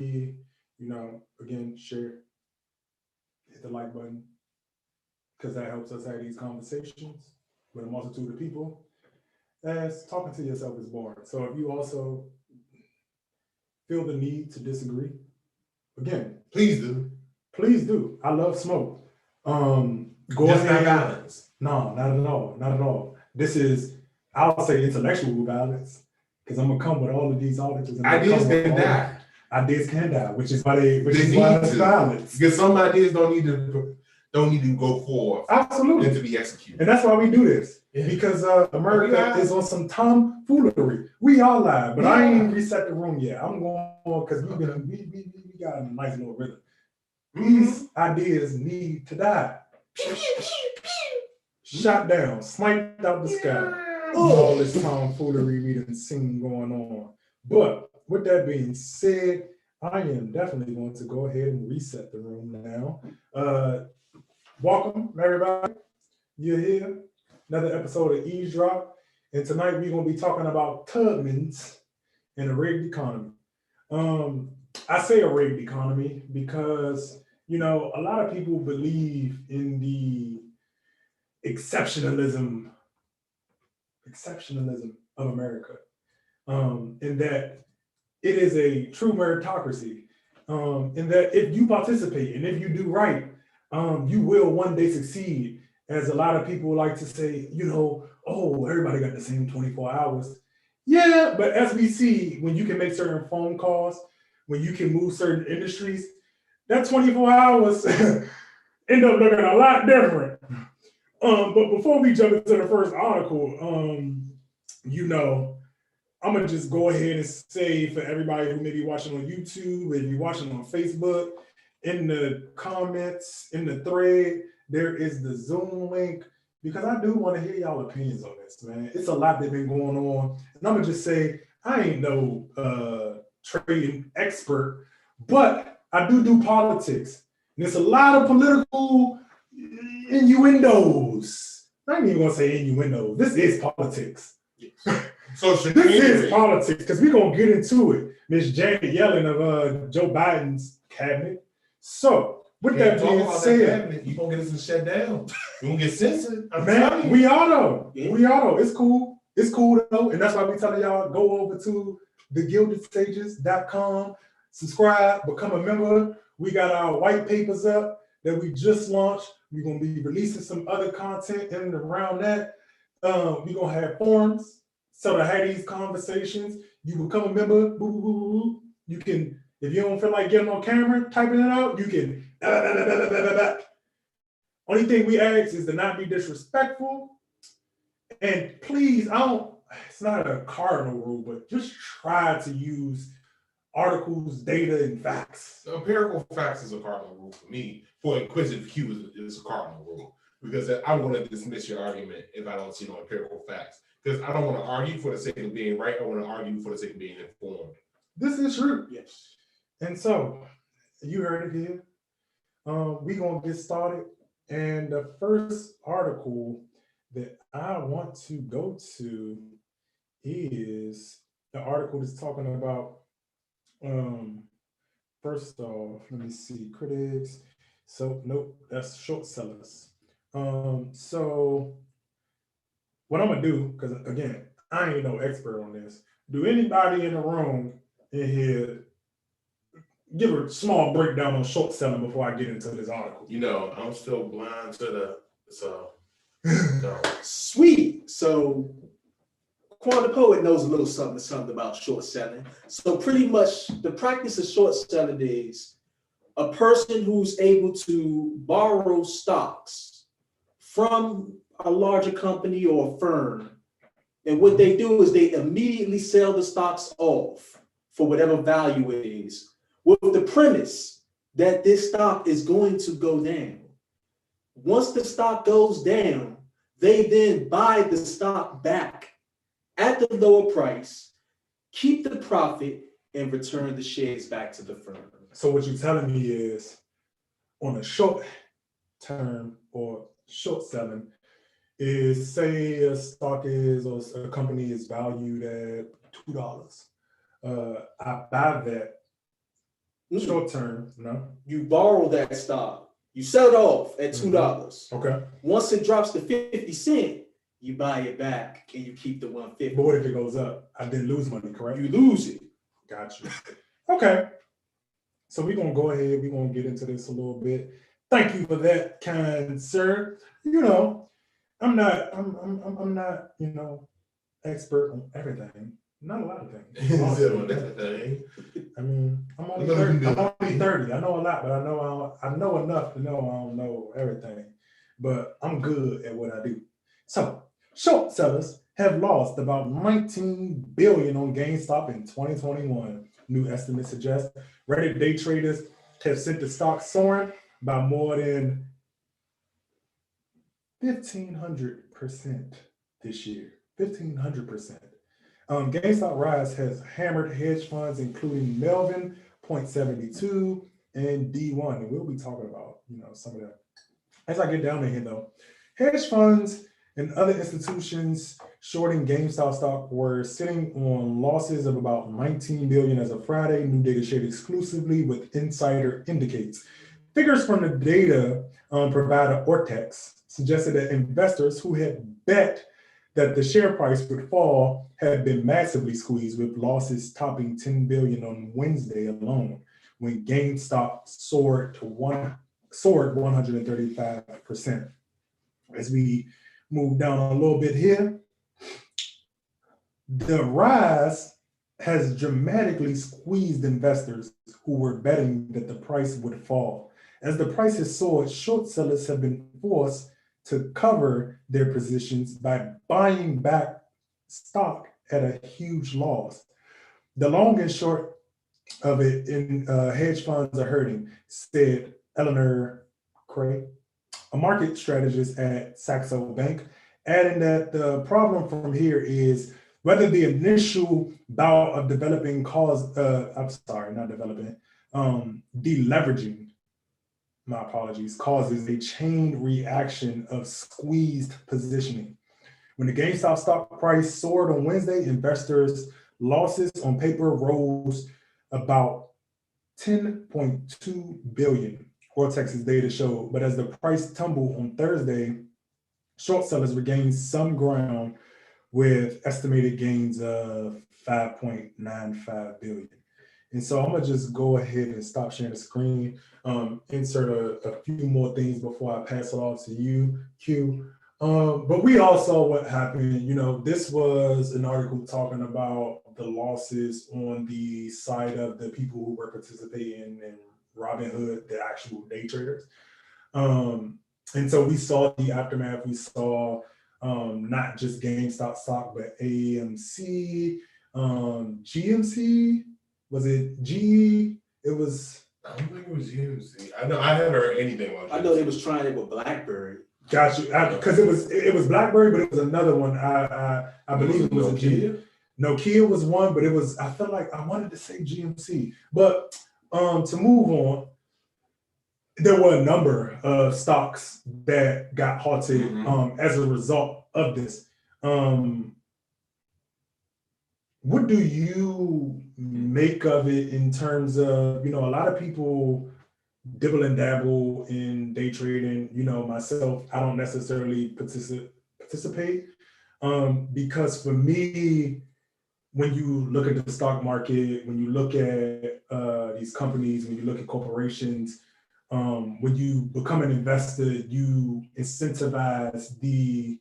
again, share, hit the like button, because that helps us have these conversations with a multitude of people. As talking to yourself is boring. So if you also feel the need to disagree, again, please do. Please do. I love smoke. Go Just ahead. not violence. No, not at all. Not at all. This is, I'll say, intellectual violence, because I'm gonna come with all of these auditors. Ideas can die. Ideas can die, which is why it's violence. Because some ideas don't need to go forth. Absolutely. To be executed. And that's why we do this. Yeah. Because America is on some tomfoolery. We all lie, but I ain't even reset the room yet. I'm going because we got a nice little rhythm. These ideas need to die. Pew, pew, pew, pew. Shot down, sniped out the sky. All this tomfoolery we done seen going on. But with that being said, I am definitely going to go ahead and reset the room now. Welcome, everybody. You're here. Another episode of Eavesdrop. And tonight we're going to be talking about Tubmans and a rigged economy. I say a rigged economy because, a lot of people believe in the exceptionalism of America, in that it is a true meritocracy, in that if you participate and if you do right, you will one day succeed. As a lot of people like to say, everybody got the same 24 hours. Yeah, but as we see, when you can make certain phone calls, when you can move certain industries, that 24 hours end up looking a lot different. But before we jump into the first article, I'm gonna just go ahead and say for everybody who may be watching on YouTube, if you're watching on Facebook, in the comments, in the thread, there is the Zoom link, because I do want to hear y'all opinions on this, man. It's a lot that's been going on. And I'm gonna just say, I ain't no trading expert, but I do politics. And there's a lot of political innuendos. I ain't even gonna say innuendos. This is politics. This is politics, because we're gonna get into it. Miss Janet Yellen of Joe Biden's cabinet. So with that being said, you gonna get us shut down. You gonna get censored. Man, we are though. Yeah. We are though. It's cool. It's cool though. And that's why we telling y'all, go over to thegildedsages.com, subscribe, become a member. We got our white papers up that we just launched. We're gonna be releasing some other content in and around that. We're gonna have forums. So to have these conversations, you become a member. Boo, boo, boo, boo. You can, if you don't feel like getting on camera, typing it out, you can. Only thing we ask is to not be disrespectful. And please, it's not a cardinal rule, but just try to use articles, data, and facts. The empirical facts is a cardinal rule for me. For inquisitive Q is a cardinal rule. Because I'm going to dismiss your argument if I don't see no empirical facts. Because I don't want to argue for the sake of being right. I want to argue for the sake of being informed. This is true. Yes. And so, you heard it here. We're going to get started. And the first article that I want to go to is the article that's talking about, first off, let me see, critics. So, nope, that's short sellers. So what I'm gonna do, because again, I ain't no expert on this. Do anybody in the room in here give a small breakdown on short selling before I get into this article? I'm still blind to no. Sweet. So Quan the Poet knows a little something about short selling. So pretty much the practice of short selling is a person who's able to borrow stocks from a larger company or a firm. And what they do is they immediately sell the stocks off for whatever value it is, with the premise that this stock is going to go down. Once the stock goes down, they then buy the stock back at the lower price, keep the profit, and return the shares back to the firm. So what you're telling me is, on a short term or short selling, is say a stock is or a company is valued at $2. I buy that Short term, no. You borrow that stock, you sell it off at $2. Okay. Once it drops to 50 cents, you buy it back and you keep the 150. But what if it goes up? I didn't lose money, correct? You lose it. Got you. Okay. So we're gonna go ahead, we're gonna get into this a little bit. Thank you for that, kind sir. You know, I'm not, you know, expert on everything. Not a lot of things. I mean, I'm only 30. I'm only 30. I know a lot, but I know enough to know I don't know everything. But I'm good at what I do. So, short sellers have lost about 19 billion on GameStop in 2021. New estimates suggest Reddit day traders have sent the stock soaring by more than 1,500% this year. 1,500%. GameStop rise has hammered hedge funds, including Melvin, .72, and D1, and we'll be talking about, you know, some of that as I get down to here. Though, hedge funds and other institutions shorting GameStop stock were sitting on losses of about 19 billion as of Friday. New data shared exclusively with Insider indicates. Figures from the data provider Ortex suggested that investors who had bet that the share price would fall had been massively squeezed, with losses topping 10 billion on Wednesday alone, when GameStop soared 135%. As we move down a little bit here, the rise has dramatically squeezed investors who were betting that the price would fall. As the price has soared, short sellers have been forced to cover their positions by buying back stock at a huge loss. The long and short of it, in hedge funds are hurting, said Eleanor Cray, a market strategist at Saxo Bank, adding that the problem from here is whether the initial bout of deleveraging causes a chain reaction of squeezed positioning. When the GameStop stock price soared on Wednesday, investors' losses on paper rose about 10.2 billion, Cortex's data showed. But as the price tumbled on Thursday, short sellers regained some ground with estimated gains of 5.95 billion. And so I'm gonna just go ahead and stop sharing the screen, insert a few more things before I pass it off to you, Q. But we all saw what happened. You know, this was an article talking about the losses on the side of the people who were participating in Robinhood, the actual day traders. And so we saw the aftermath. We saw not just GameStop stock, but AMC, GMC. Was it GE? It was. I don't think it was GMC. I know I haven't heard anything about GMC. I know they was trying it with BlackBerry. Got you, because it was BlackBerry, but it was another one. I believe it was a Nokia. Nokia was one, but it was. I felt like I wanted to say GMC, but to move on, there were a number of stocks that got halted as a result of this. What do you make of it in terms of, you know, a lot of people dibble and dabble in day trading. You know, myself, I don't necessarily participate because for me, when you look at the stock market, when you look at these companies, when you look at corporations, when you become an investor, you incentivize the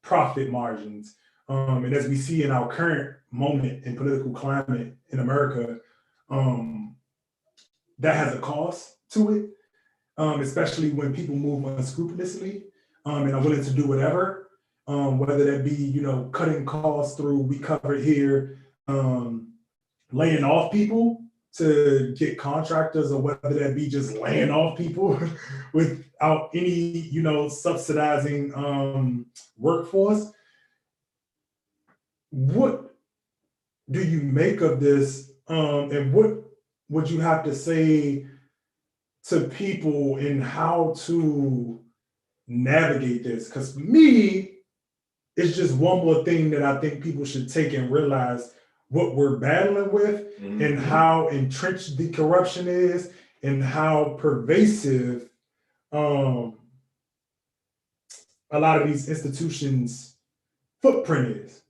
profit margins. And as we see in our current moment in political climate in America, that has a cost to it, especially when people move unscrupulously and are willing to do whatever, whether that be, you know, cutting costs through, we covered here, laying off people to get contractors, or whether that be just laying off people without any, you know, subsidizing workforce. What do you make of this? And what would you have to say to people in how to navigate this? Because for me, it's just one more thing that I think people should take and realize what we're battling with and how entrenched the corruption is and how pervasive a lot of these institutions' footprint is.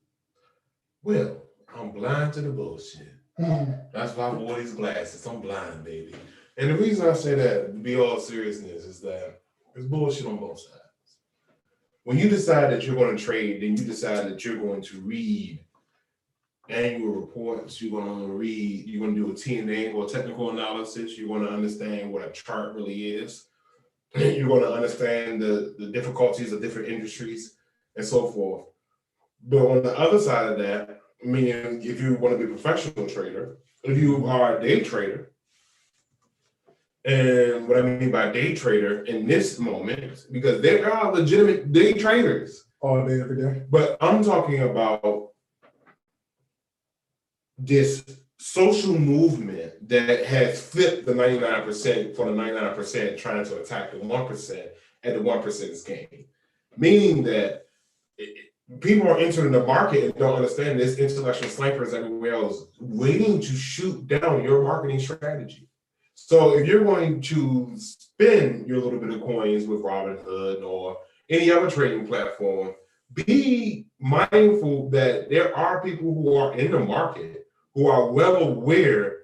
Well, I'm blind to the bullshit. That's why I wore these glasses. I'm blind, baby. And the reason I say that, to be all seriousness, is that there's bullshit on both sides. When you decide that you're going to trade, then you decide that you're going to read annual reports, you're going to do a TNA or technical analysis, you're going to understand what a chart really is, you're going to understand the difficulties of different industries and so forth. But on the other side of that, meaning if you want to be a professional trader, if you are a day trader, and what I mean by day trader in this moment, because there are legitimate day traders. All day, every day. But I'm talking about this social movement that has flipped the 99% for the 99% trying to attack the 1% at the 1%'s game. Meaning that people are entering the market and don't understand this intellectual snipers everywhere else waiting to shoot down your marketing strategy. So if you're going to spend your little bit of coins with Robinhood or any other trading platform, be mindful that there are people who are in the market who are well aware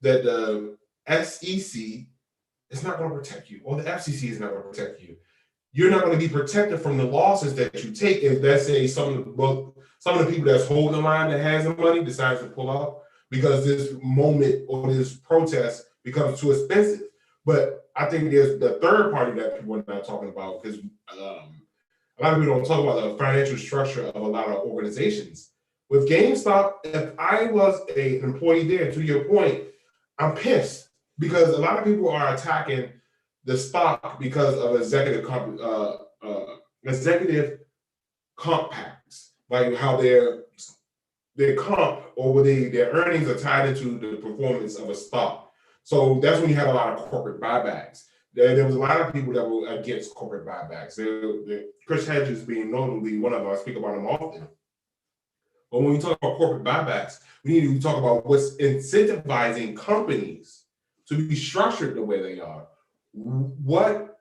that the SEC is not going to protect you, or the FCC is not going to protect you. You're not going to be protected from the losses that you take if, let's say, some of the people that's holding the line that has the money decides to pull out because this moment or this protest becomes too expensive. But I think there's the third party that people are not talking about, because a lot of people don't talk about the financial structure of a lot of organizations. With GameStop, if I was an employee there, to your point, I'm pissed because a lot of people are attacking the stock because of executive compacts, like how their comp or their earnings are tied into the performance of a stock. So that's when you had a lot of corporate buybacks. There was a lot of people that were against corporate buybacks. Chris Hedges being notably one of them. I speak about him often. But when we talk about corporate buybacks, we need to talk about what's incentivizing companies to be structured the way they are. What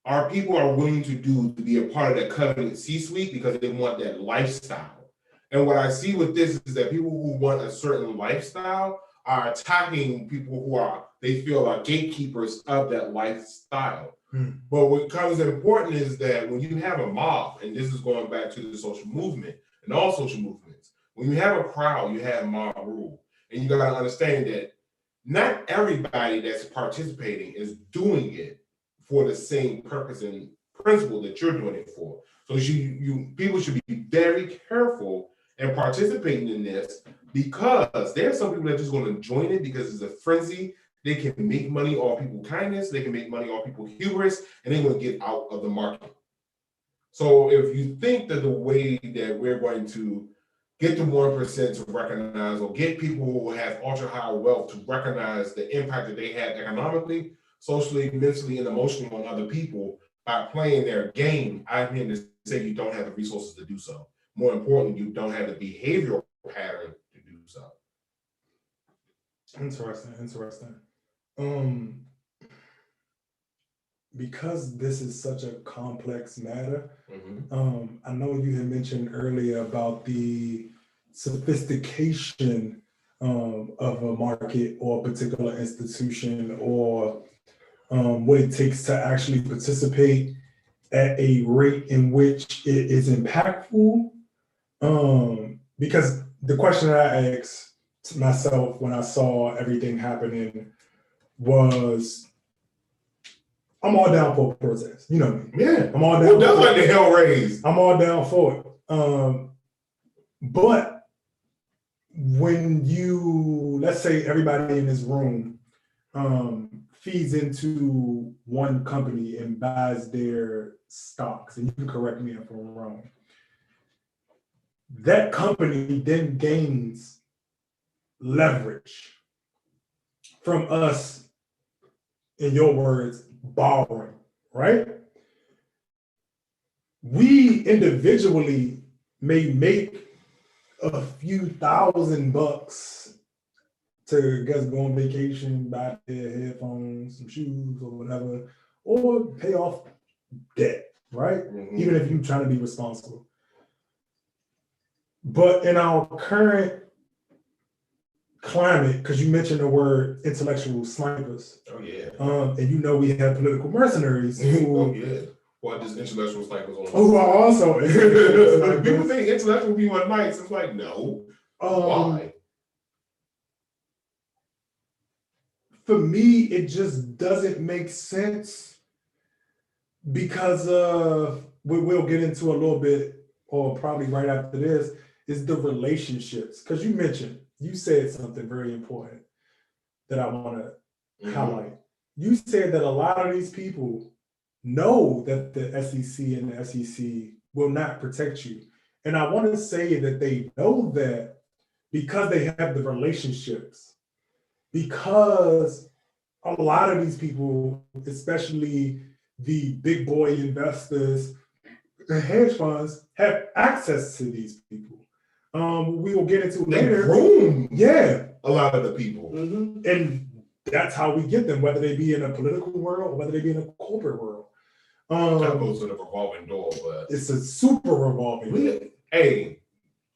our people are willing to do to be a part of that covenant C-suite because they want that lifestyle. And what I see with this is that people who want a certain lifestyle are attacking people who they feel are gatekeepers of that lifestyle. But what becomes important is that when you have a mob, and this is going back to the social movement and all social movements, when you have a crowd, you have mob rule. And you got to understand that not everybody that's participating is doing it for the same purpose and principle that you're doing it for. So people should be very careful in participating in this, because there are some people that are just going to join it because it's a frenzy. They can make money off people's kindness, they can make money off people's hubris, and they want to get out of the market. So if you think that the way that we're going to get the 1% to recognize, or get people who have ultra high wealth to recognize the impact that they have economically, socially, mentally, and emotionally on other people by playing their game, I'm here to say you don't have the resources to do so. More importantly, you don't have the behavioral pattern to do so. Interesting. Because this is such a complex matter, I know you had mentioned earlier about the sophistication of a market or a particular institution, or what it takes to actually participate at a rate in which it is impactful. Because the question that I asked myself when I saw everything happening was, I'm all down for protest. You know me. Yeah. I'm all down. Well, that's like the hell raised. I'm all down for it. But when you, let's say everybody in this room feeds into one company and buys their stocks, and you can correct me if I'm wrong, that company then gains leverage from us, in your words, borrowing, right? We individually may make a few $1,000 to guess go on vacation, buy their headphones, some shoes, or whatever, or pay off debt, right? Mhm. Even if you're trying to be responsible. But in our current climate, because you mentioned the word intellectual snipers, Oh yeah. and you know we have political mercenaries who, Oh yeah. Well, just intellectual snipers on. who are also People think intellectual people are nice. It's like no. Why? For me, it just doesn't make sense because we'll get into a little bit, or probably right after this, is the relationships. Because you said something very important that I want to highlight. You said that a lot of these people know that the SEC and the SEC will not protect you. And I want to say that they know that because they have the relationships, because a lot of these people, especially the big boy investors and hedge funds, have access to these people. We will get into later. Yeah, a lot of the people, and that's how we get them, whether they be in a political world or whether they be in a corporate world. That goes to the revolving door, but it's a super revolving door. Hey,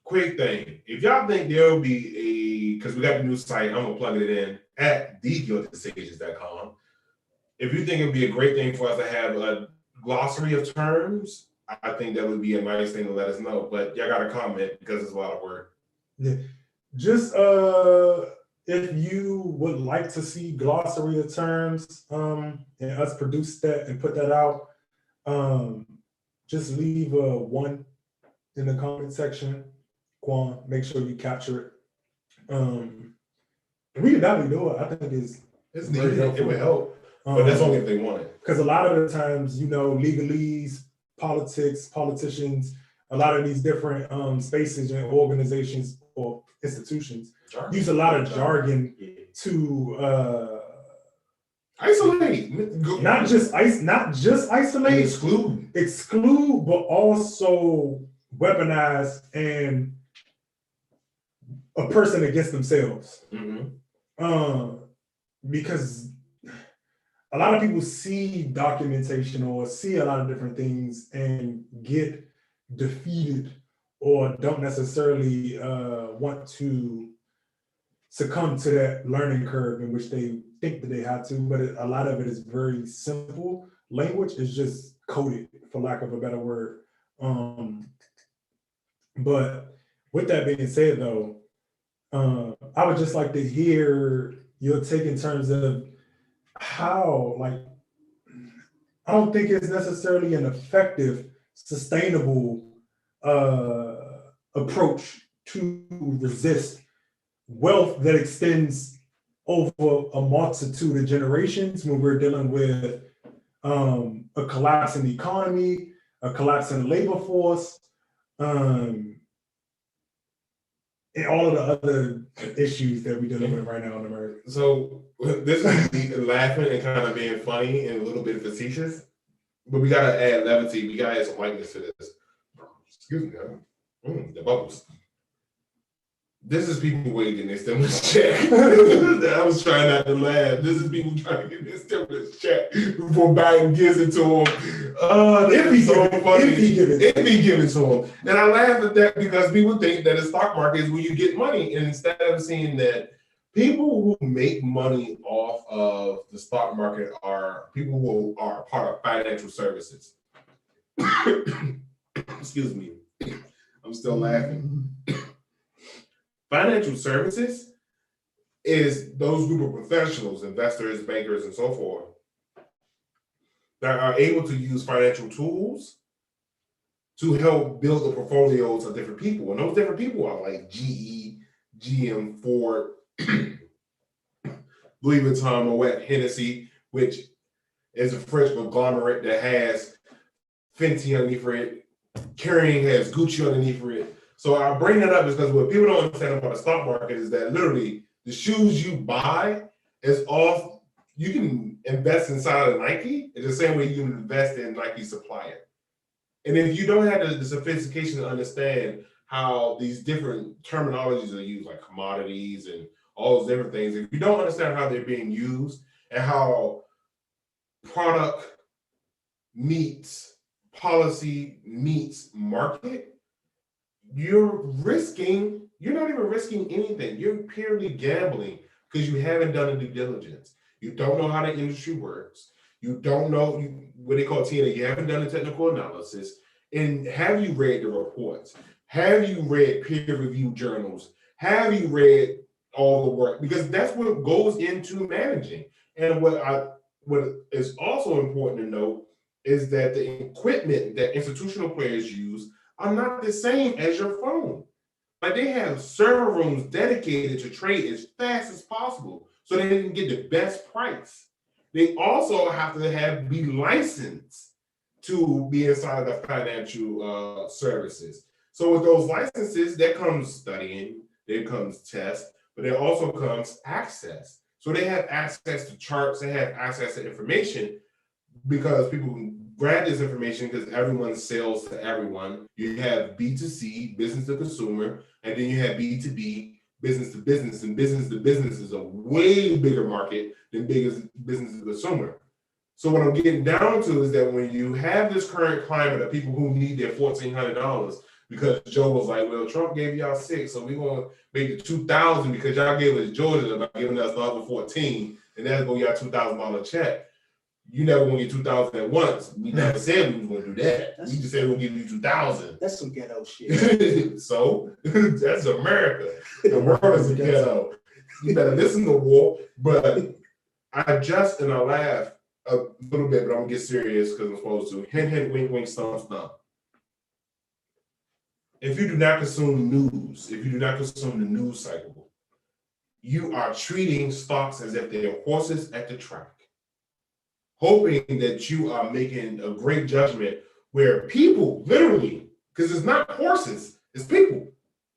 quick thing. If y'all think there'll be because we got the new site, I'm gonna plug it in at thegildedsages.com. If you think it'd be a great thing for us to have a glossary of terms, I think that would be a nice thing to let us know. But y'all gotta comment because it's a lot of work. Yeah. Just if you would like to see glossary of terms and us produce that and put that out, just leave a 1 in the comment section. Quan, make sure you capture it. We can definitely do it. I think it's needed. It would help. But that's only if they want it. Because a lot of the times, legalese, politics, politicians, a lot of these different spaces and organizations or institutions use a lot of jargon to isolate. Not just isolate, exclude, but also weaponize and a person against themselves. Because a lot of people see documentation or see a lot of different things and get defeated or don't necessarily want to succumb to that learning curve in which they think that they have to, but a lot of it is very simple. Language is just coded, for lack of a better word. But with that being said, though, I would just like to hear your take in terms of how, I don't think it's necessarily an effective, sustainable approach to resist wealth that extends over a multitude of generations when we're dealing with a collapse in the economy, a collapse in the labor force, and all of the other issues that we're dealing with right now in America. So this is me laughing and kind of being funny and a little bit facetious, but we gotta add levity. We gotta add some lightness to this. Excuse me, the bubbles. This is people waiting their stimulus check. I was trying not to laugh. This is people trying to get their stimulus check before Biden gives it to them. If he give it to them. And I laugh at that because people think that the stock market is where you get money. And instead of seeing that people who make money off of the stock market are people who are part of financial services. Excuse me. I'm still laughing. Financial services is those group of professionals, investors, bankers, and so forth, that are able to use financial tools to help build the portfolios of different people. And those different people are like GE, GM, Ford, Louis Vuitton, Moet, Hennessy, which is a French conglomerate that has Fenty underneath it. Kering has Gucci underneath it. So I bring that up because what people don't understand about the stock market is that literally the shoes you buy is off. You can invest inside of Nike in the same way you can invest in Nike supplier. And if you don't have the sophistication to understand how these different terminologies are used, like commodities and all those different things. If you don't understand how they're being used and how product meets policy meets market, you're not even risking anything. You're purely gambling because you haven't done a due diligence. You don't know how the industry works. You don't know what they call TNA. You haven't done a technical analysis. And have you read the reports? Have you read peer-reviewed journals? Have you read all the work? Because that's what goes into managing. And what is also important to note is that the equipment that institutional players use are not the same as your phone. Like, they have server rooms dedicated to trade as fast as possible so they can get the best price. They also have to be licensed to be inside of the financial services. So with those licenses, there comes studying, there comes test, but there also comes access. So they have access to charts, they have access to information because people can grab this information because everyone sells to everyone. You have B2C, business to consumer, and then you have B2B, business to business, and business to business is a way bigger market than business to consumer. So what I'm getting down to is that when you have this current climate of people who need their $1,400 because Joe was like, well, Trump gave y'all 6, so we're going to make it 2,000 because y'all gave us Georgia by giving us the other 14, and that's going to get $2,000 check. You never going to get 2,000 at once. We never said we was going to do that. We just said we're going to give you 2,000. That's some ghetto shit. So that's America. The world is a ghetto. You better listen to war. But I just and I laugh a little bit, but I'm gonna get serious because I'm supposed to. Hint, hint, wink, wink, stomp, stomp. If you do not consume news, if you do not consume the news cycle, you are treating stocks as if they're horses at the track, hoping that you are making a great judgment where people literally, because it's not horses, it's people.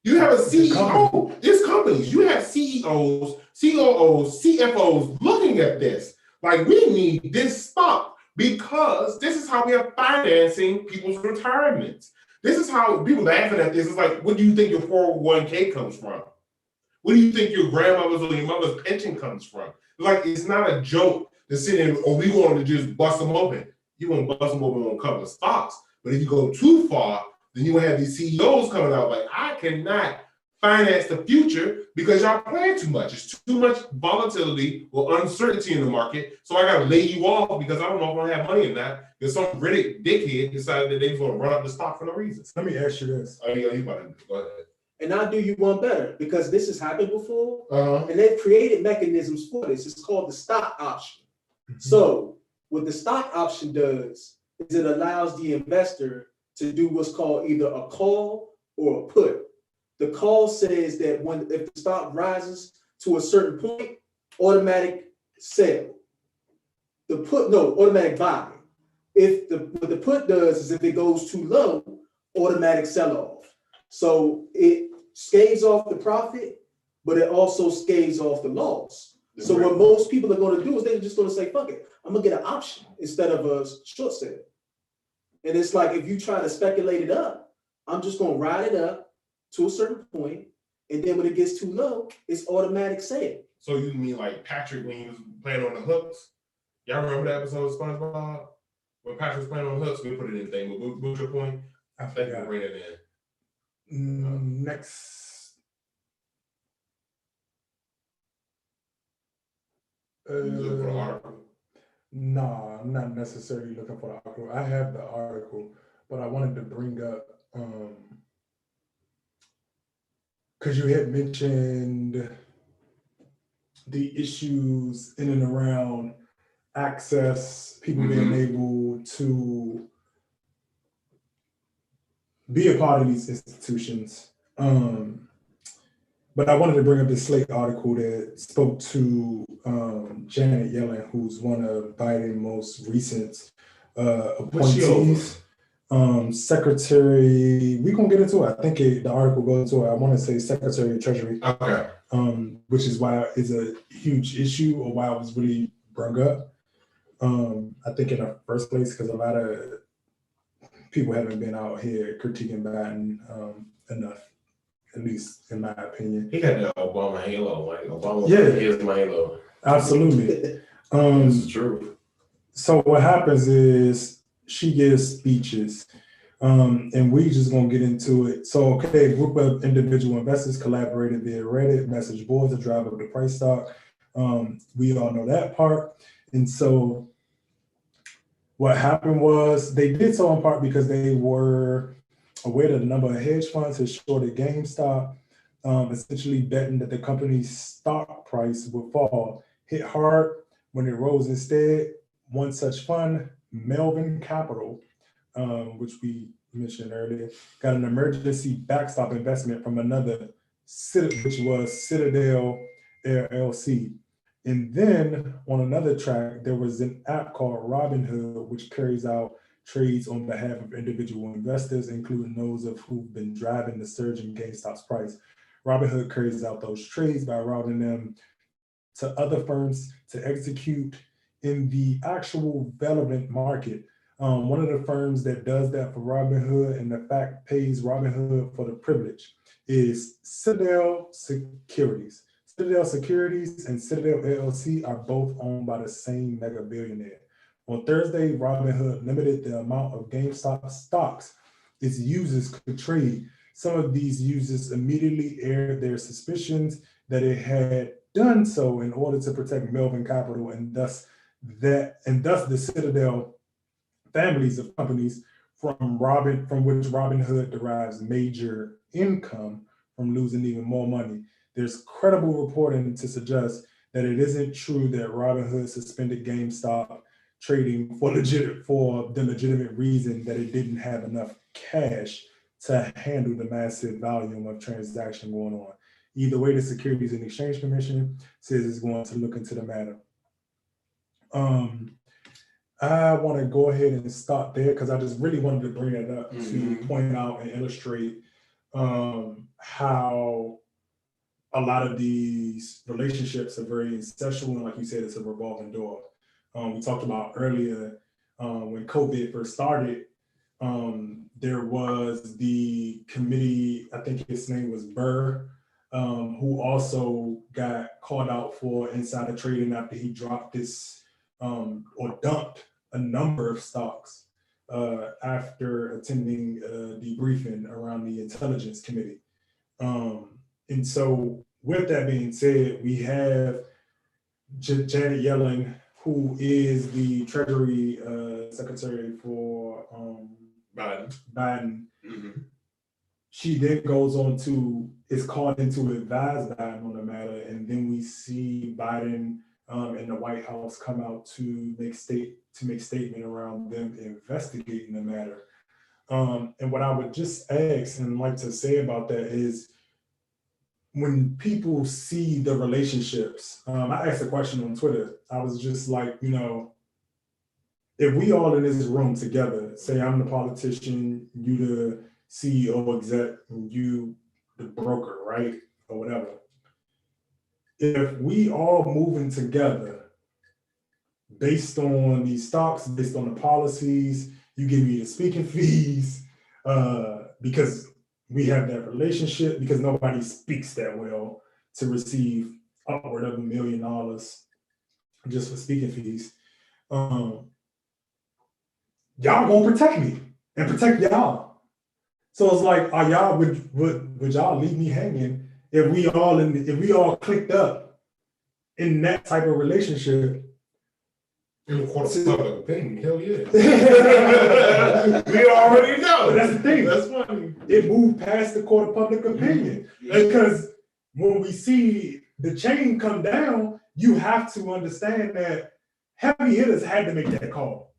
You have a CEO, it's companies. You have CEOs, COOs, CFOs looking at this. Like, we need this stock because this is how we are financing people's retirements. This is how people laughing at this. It's like, what do you think your 401k comes from? What do you think your grandmother's or your mother's pension comes from? Like, it's not a joke to sit in, or we want to just bust them open. You want to bust them open on a couple of stocks. But if you go too far, then you will have these CEOs coming out like, I cannot finance the future because y'all plan too much. It's too much volatility or uncertainty in the market. So I got to lay you off because I don't know if I'm going to have money or not. Because some Riddick dickhead decided that they was going to run up the stock for no reason. Let me ask you this. Oh, yeah, you about to go ahead. And I'll do you one better because this has happened before. And they've created mechanisms for this. It's called the stock option. So what the stock option does is it allows the investor to do what's called either a call or a put. The call says that if the stock rises to a certain point, automatic sell. The put, no, automatic buy. What the put does is if it goes too low, automatic sell off. So it scaves off the profit, but it also scaves off the loss. So what most people are going to do is they're just going to say, fuck it, I'm going to get an option instead of a short sale. And it's like, if you try to speculate it up, I'm just going to ride it up to a certain point, and then when it gets too low, it's automatic sale. So you mean like Patrick when he was playing on the hooks? Y'all remember that episode of SpongeBob? When Patrick was playing on the hooks, we put it in the thing. But what's your point? I think forgot. we'll bring it in. Next. You look for the article? No, I'm not necessarily looking for the article. I have the article, but I wanted to bring up because you had mentioned the issues in and around access, people being able to be a part of these institutions. But I wanted to bring up this Slate article that spoke to Janet Yellen, who's one of Biden's most recent appointees. Secretary, we're gonna get into it. I think the article goes into it. I want to say Secretary of Treasury. Okay. Which is why it's a huge issue, or why it was really brought up. I think in the first place, because a lot of people haven't been out here critiquing Biden enough, at least in my opinion. He got the Obama halo, like Obama is my halo. Absolutely. This is true. So what happens is she gives speeches, and we just gonna get into it. So, okay, a group of individual investors collaborated via Reddit message boards to drive up the price stock. We all know that part. And so what happened was they did so in part because they were aware that a number of hedge funds had shorted GameStop, essentially betting that the company's stock price would fall. Hit hard when it rose instead. One such fund, Melvin Capital, which we mentioned earlier, got an emergency backstop investment from another, which was Citadel LLC. And then on another track, there was an app called Robinhood, which carries out trades on behalf of individual investors, including those of who've been driving the surge in GameStop's price. Robinhood carries out those trades by routing them to other firms to execute in the actual relevant market. One of the firms that does that for Robinhood and in fact pays Robinhood for the privilege is Citadel Securities. Citadel Securities and Citadel LLC are both owned by the same mega billionaire. On Thursday, Robinhood limited the amount of GameStop stocks its users could trade. Some of these users immediately aired their suspicions that it had done so in order to protect Melvin Capital and thus the Citadel families of companies from which Robinhood derives major income from losing even more money. There's credible reporting to suggest that it isn't true that Robinhood suspended GameStop trading for the legitimate reason that it didn't have enough cash to handle the massive volume of transaction going on. Either way, the Securities and Exchange Commission says it's going to look into the matter. I want to go ahead and stop there because I just really wanted to bring it up to point out and illustrate how a lot of these relationships are very incestual, and like you said, it's a revolving door. We talked about earlier when COVID first started, there was the committee, I think his name was Burr, who also got called out for insider trading after he dropped this or dumped a number of stocks after attending a debriefing around the Intelligence Committee. And so with that being said, we have Janet Yellen, who is the Treasury Secretary for Biden. She then goes on is called in to advise Biden on the matter, and then we see Biden and the White House come out to make statement around them investigating the matter. And what I would just ask and like to say about that is, when people see the relationships, I asked a question on Twitter. I was just like, if we all in this room together, say I'm the politician, you the CEO exec, and you the broker, right? Or whatever. If we all moving together based on these stocks, based on the policies, you give me the speaking fees, because we have that relationship, because nobody speaks that well to receive upward of $1 million just for speaking fees. Y'all gonna protect me and protect y'all. So it's like, are y'all would y'all leave me hanging if we all clicked up in that type of relationship? In the court of public opinion, hell yeah. We already know. But that's the thing. That's funny. It moved past the court of public opinion. Because when we see the chain come down, you have to understand that heavy hitters had to make that call.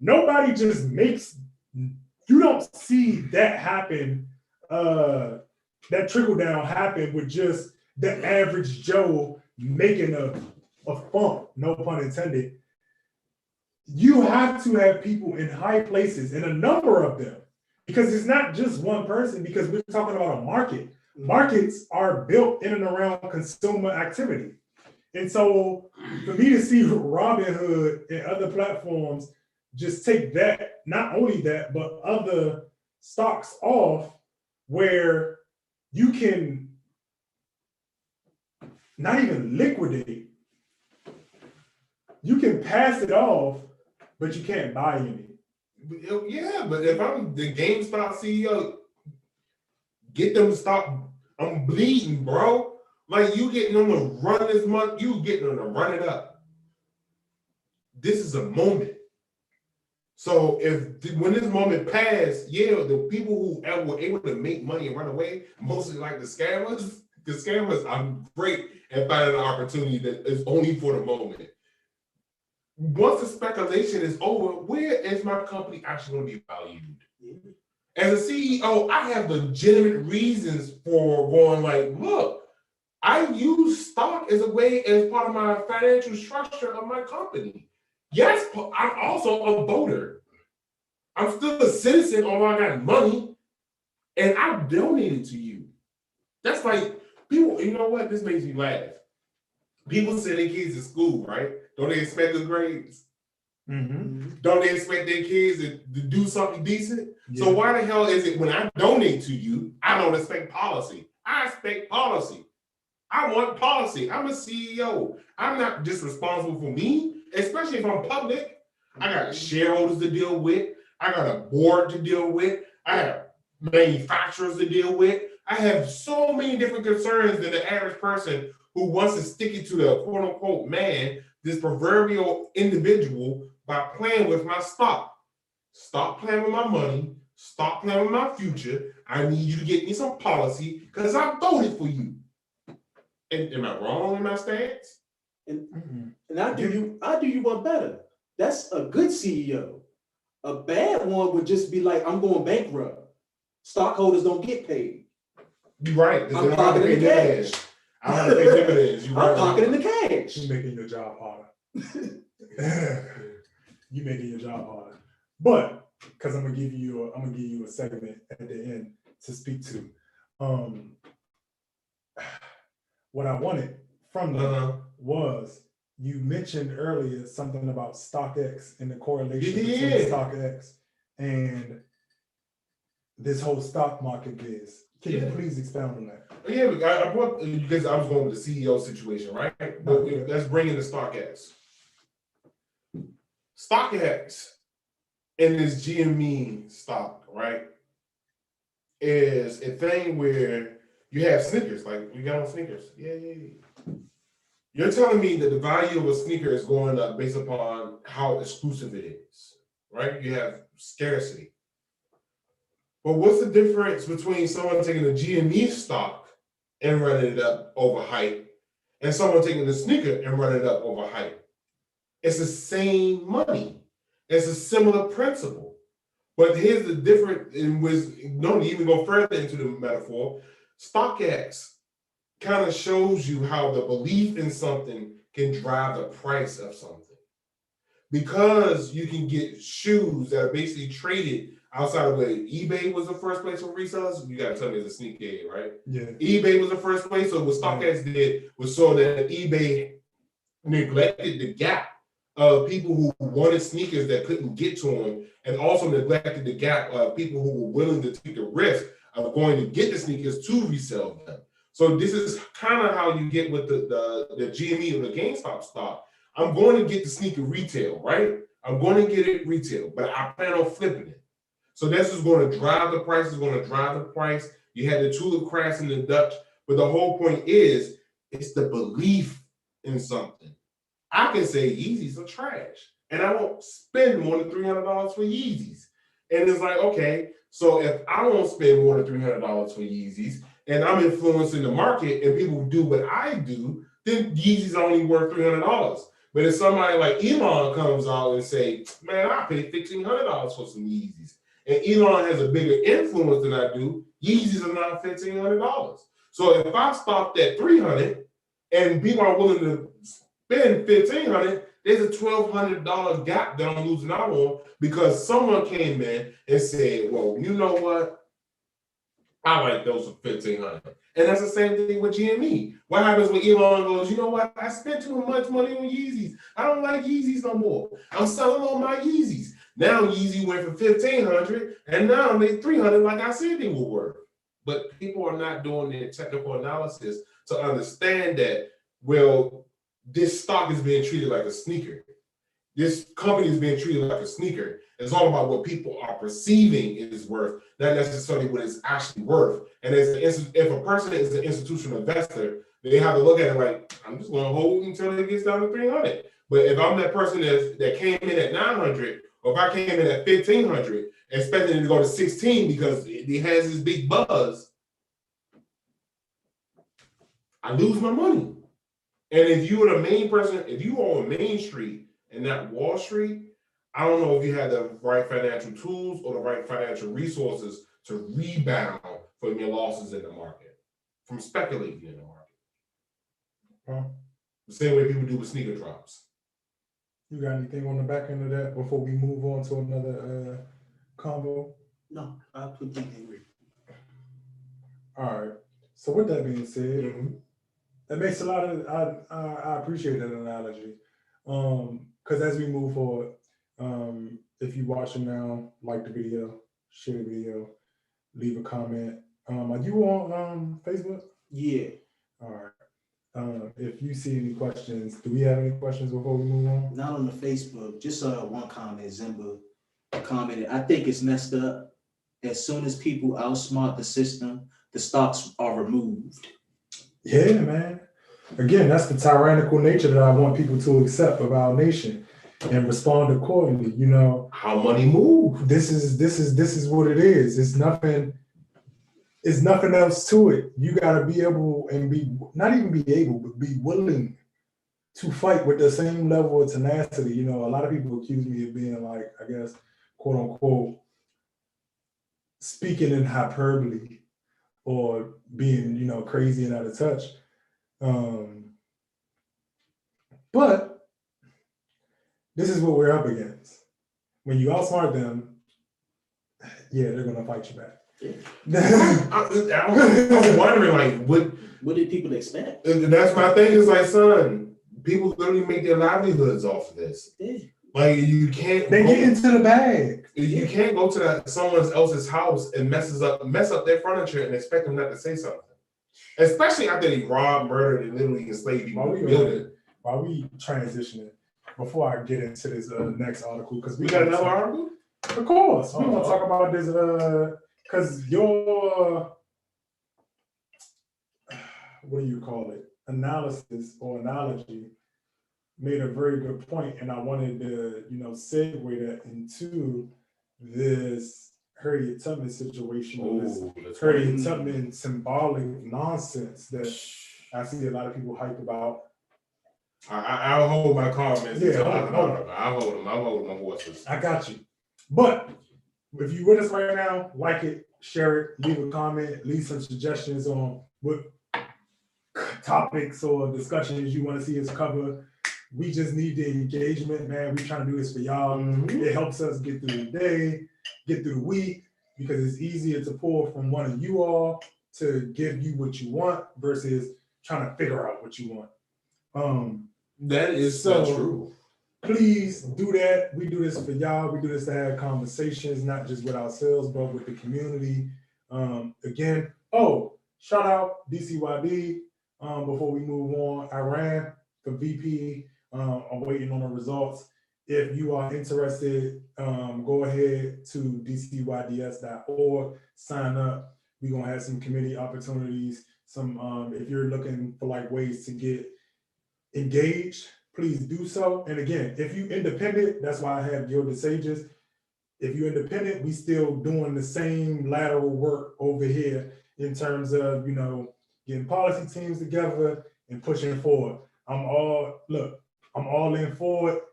Nobody just you don't see that happen, that trickle down happen with just the average Joe making a funk, no pun intended. You have to have people in high places, and a number of them, because it's not just one person, because we're talking about a market. Markets are built in and around consumer activity. And so for me to see Robinhood and other platforms just take that, not only that, but other stocks off where you can not even liquidate. You can pass it off, but you can't buy any. Yeah, but if I'm the GameStop CEO, get them to stop. I'm bleeding, bro. Like, you getting them to run this month, you getting them to run it up. This is a moment. So when this moment passed, yeah, the people who were able to make money and run away, mostly like the scammers are great at finding an opportunity that is only for the moment. Once the speculation is over, where is my company actually going to be valued? As a CEO, I have legitimate reasons for going like, look, I use stock as a way, as part of my financial structure of my company. Yes, I'm also a voter. I'm still a citizen, although I got money, and I donated to you. That's like, people, you know what? This makes me laugh. People send their kids to school, right? Don't they expect good grades? Mm-hmm. Don't they expect their kids to do something decent? Yeah. So why the hell is it when I donate to you, I don't expect policy? I expect policy. I want policy. I'm a CEO. I'm not just responsible for me, especially if I'm public. I got shareholders to deal with. I got a board to deal with. I have manufacturers to deal with. I have so many different concerns than the average person who wants to stick it to the quote unquote man, this proverbial individual, by playing with my stock. Stop playing with my money. Stop playing with my future. I need you to get me some policy because I voted for you. And am I wrong in my stance? And I do you one better. That's a good CEO. A bad one would just be like, I'm going bankrupt. Stockholders don't get paid. You're right. I'm pocketing the cash. I don't pay dividends. You're right. I'm pocketing the cash. You're making your job harder. You making your job harder. But because I'm gonna give you a segment at the end to speak to. What I wanted from them was, you mentioned earlier something about Stockx and the correlation between Stockx and this whole stock market biz. Can you please expound on that? Yeah, I brought, because I was going with the CEO situation, right? But let's bring in the Stockx. Stockx and this GME stock, right, is a thing where you have sneakers, like we got on sneakers. Yeah. You're telling me that the value of a sneaker is going up based upon how exclusive it is, right? You have scarcity. But what's the difference between someone taking a GME stock and running it up over hype and someone taking the sneaker and running it up over hype? It's the same money. It's a similar principle. But here's the difference, in which, don't even go further into the metaphor. Stockx kind of shows you how the belief in something can drive the price of something. Because you can get shoes that are basically traded outside of where eBay was the first place for resellers. You got to tell me it's a sneakerhead, right? Yeah. eBay was the first place. So what Stockx did was so that eBay neglected the gap of people who wanted sneakers that couldn't get to them, and also neglected the gap of people who were willing to take the risk of going to get the sneakers to resell them. So this is kind of how you get with the GME or the GameStop stock. I'm going to get the sneaker retail, right? I'm going to get it retail, but I plan on flipping it. So this is going to drive the price. It's going to drive the price. You had the tulip crafts and the Dutch, but the whole point is, it's the belief in something. I can say Yeezys are trash, and I won't spend more than $300 for Yeezys. And it's like, okay, so if I won't spend more than $300 for Yeezys, and I'm influencing the market, and people do what I do, then Yeezys are only worth $300. But if somebody like Elon comes out and say, man, I paid $1,500 for some Yeezys, and Elon has a bigger influence than I do, Yeezys are now $1,500. So if I stopped at $300 and people are willing to spend $1,500, there's a $1,200 gap that I'm losing out on because someone came in and said, well, you know what? I like those for $1,500. And that's the same thing with GME. What happens when Elon goes, you know what? I spent too much money on Yeezys. I don't like Yeezys no more. I'm selling all my Yeezys. Now Yeezy went for $1,500 and now they $300 like I said they were worth. But people are not doing their technical analysis to understand that, well, this stock is being treated like a sneaker. This company is being treated like a sneaker. It's all about what people are perceiving it is worth, not necessarily what it's actually worth. And if a person is an institutional investor, they have to look at it like, I'm just going to hold until it gets down to 300. But if I'm that person that came in at 900, or if I came in at 1500, expecting it to go to 16 because it has this big buzz, I lose my money. And if you are the main person, if you are on Main Street and not Wall Street, I don't know if you have the right financial tools or the right financial resources to rebound from your losses in the market, from speculating in the market. The same way people do with sneaker drops. You got anything on the back end of that before we move on to another combo? No, I completely agree. All right. So with that being said, that makes a lot of, I appreciate that analogy. Because as we move forward, if you're watching now, like the video, share the video, leave a comment. Are you on Facebook? Yeah. All right. If you see any questions, do we have any questions before we move on? Not on the Facebook, just one comment. Zimba commented, I think it's messed up. As soon as people outsmart the system, the stocks are removed. Yeah, man. Again, that's the tyrannical nature that I want people to accept of our nation and respond accordingly. You know how money moves. This is what it is. It's nothing else to it. You gotta be able and be not even be able, but be willing to fight with the same level of tenacity. You know, a lot of people accuse me of being like, I guess, quote unquote, speaking in hyperbole or being, you know, crazy and out of touch. But this is what we're up against. When you outsmart them, yeah, they're gonna fight you back. I'm wondering, like, what did people expect? That's my thing. Is like, son, people literally make their livelihoods off of this. Yeah. Like, you can't. They get into the bag. You can't go to someone else's house and mess up their furniture and expect them not to say something. Especially after they robbed, murdered, and literally enslaved people. While we transitioning, before I get into this next article, because we got another article. Of course, we want to talk about this. Because your, what do you call it, analysis or analogy made a very good point, and I wanted to, you know, segue that into this Harriet Tubman situation, this Harriet Tubman symbolic nonsense that I see a lot of people hype about. I'll hold my comments. Yeah, I'll hold them. I'll hold my horses. I got you. But if you with us right now, like it, share it, leave a comment, leave some suggestions on what topics or discussions you want to see us cover. We just need the engagement, man. We're trying to do this for y'all. It helps us get through the day, get through the week, because it's easier to pull from one of you all to give you what you want versus trying to figure out what you want. That is so true. Please do that. We do this for y'all. We do this to have conversations, not just with ourselves, but with the community. Again, shout out DCYD. Before we move on, I ran for VP. I'm waiting on the results. If you are interested, go ahead to dcyds.org, sign up. We're gonna have some committee opportunities. Some if you're looking for like ways to get engaged, please do so. And again, if you independent, that's why I have Gilded Sages. If you're independent, we still doing the same lateral work over here in terms of, you know, getting policy teams together and pushing forward. I'm all in for it.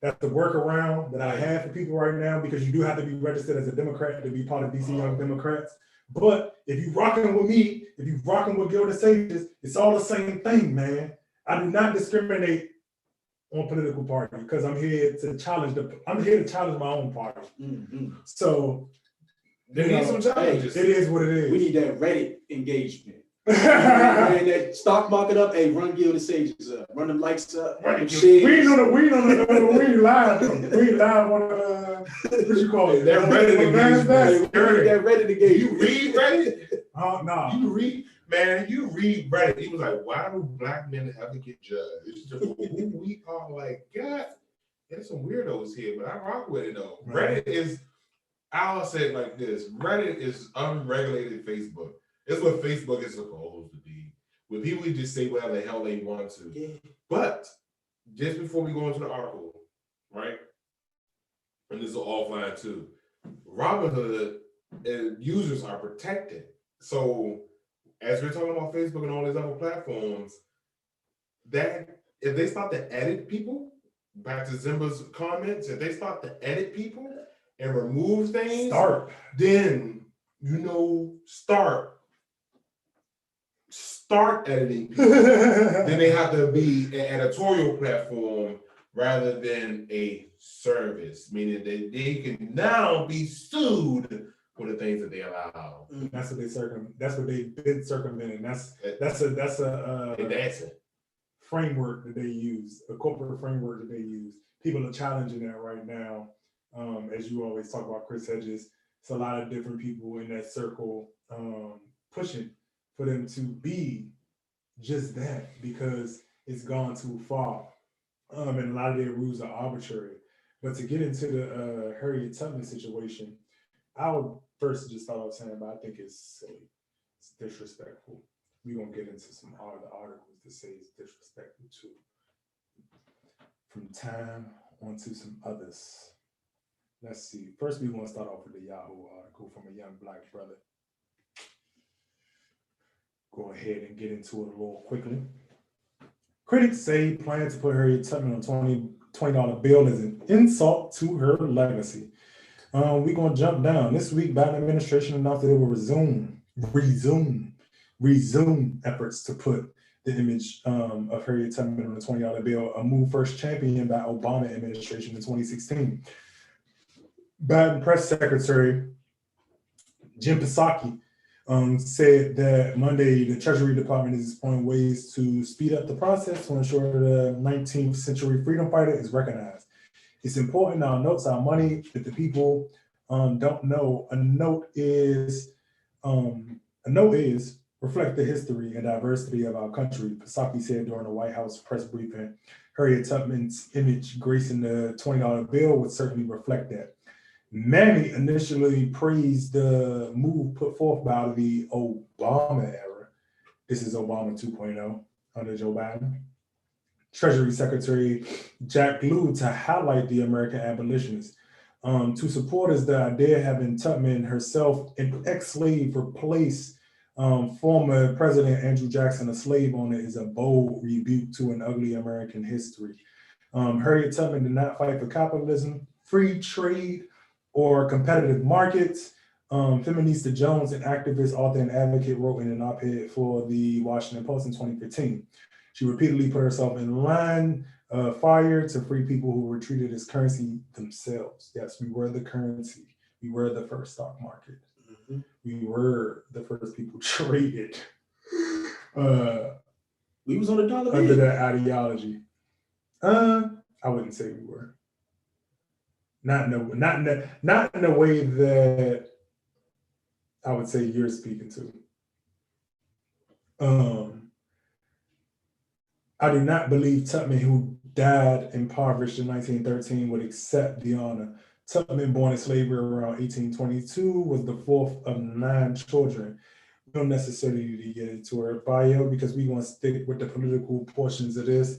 That's the workaround that I have for people right now, because you do have to be registered as a Democrat to be part of DC Young Democrats. But if you rocking with me, if you rocking with Gilded Sages, it's all the same thing, man. I do not discriminate on political party because I'm here to challenge my own party. So there needs some challenges. It is what it is. We need that Reddit engagement. And that stock market up, hey, run Gilded Sages up, run them likes up, run them We shares. ain't live. We ain't live on what you call it? That Reddit engagement. That Reddit engagement. You read Reddit? Oh no. You read Reddit. He was like, why do black men ever get judged for who we are? Like, God, there's some weirdos here, but I rock with it though. Right. Reddit is, I'll say it like this: Reddit is unregulated Facebook. It's what Facebook is supposed to be, where people just say whatever the hell they want to. Yeah. But just before we go into the article, right? And this is offline too. Robinhood users are protected. So as we're talking about Facebook and all these other platforms, that if they start to edit people, back to Zimba's comments, if they start to edit people and remove things, then start editing people. Then they have to be an editorial platform rather than a service, meaning that they can now be sued for the things that they allow. That's what they've been circumventing. That's a framework that they use, a corporate framework that they use. People are challenging that right now. As you always talk about Chris Hedges, it's a lot of different people in that circle pushing for them to be just that, because it's gone too far. And a lot of their rules are arbitrary. But to get into the Harriet Tubman situation, I would first just start off saying, but I think it's silly. It's disrespectful. We're going to get into some other articles that say it's disrespectful too. From Time onto some others. Let's see. First, we want to start off with the Yahoo article from a young black brother. Go ahead and get into it a little quickly. Critics say plan to put Harriet Tubman on $20 bill as an insult to her legacy. We're going to jump down. This week, Biden administration announced that it will resume efforts to put the image of Harriet Tubman on the $20 bill, a move first championed by Obama administration in 2016. Biden press secretary Jim Psaki said that Monday the Treasury Department is exploring ways to speed up the process to ensure the 19th century freedom fighter is recognized. It's important our notes, our money, that the people don't know. A note is reflect the history and diversity of our country, Psaki said during a White House press briefing. Harriet Tubman's image gracing the $20 bill would certainly reflect that. Many initially praised the move put forth by the Obama era. This is Obama 2.0 under Joe Biden. Treasury Secretary Jack Lew to highlight the American abolitionists. To supporters, the idea having Tubman herself, an ex-slave, replace former President Andrew Jackson, a slave owner, is a bold rebuke to an ugly American history. Harriet Tubman did not fight for capitalism, free trade, or competitive markets. Feminista Jones, an activist, author, and advocate, wrote in an op-ed for the Washington Post in 2015. She repeatedly put herself in line of fire to free people who were treated as currency themselves. Yes, we were the currency. We were the first stock market. Mm-hmm. We were the first people traded. We was on the dollar under that ideology. I wouldn't say we were. Not in the way that I would say you're speaking to. I do not believe Tubman, who died impoverished in 1913, would accept the honor. Tubman, born in slavery around 1822, was the fourth of 9 children. We don't necessarily need to get into her bio because we're going to stick with the political portions of this.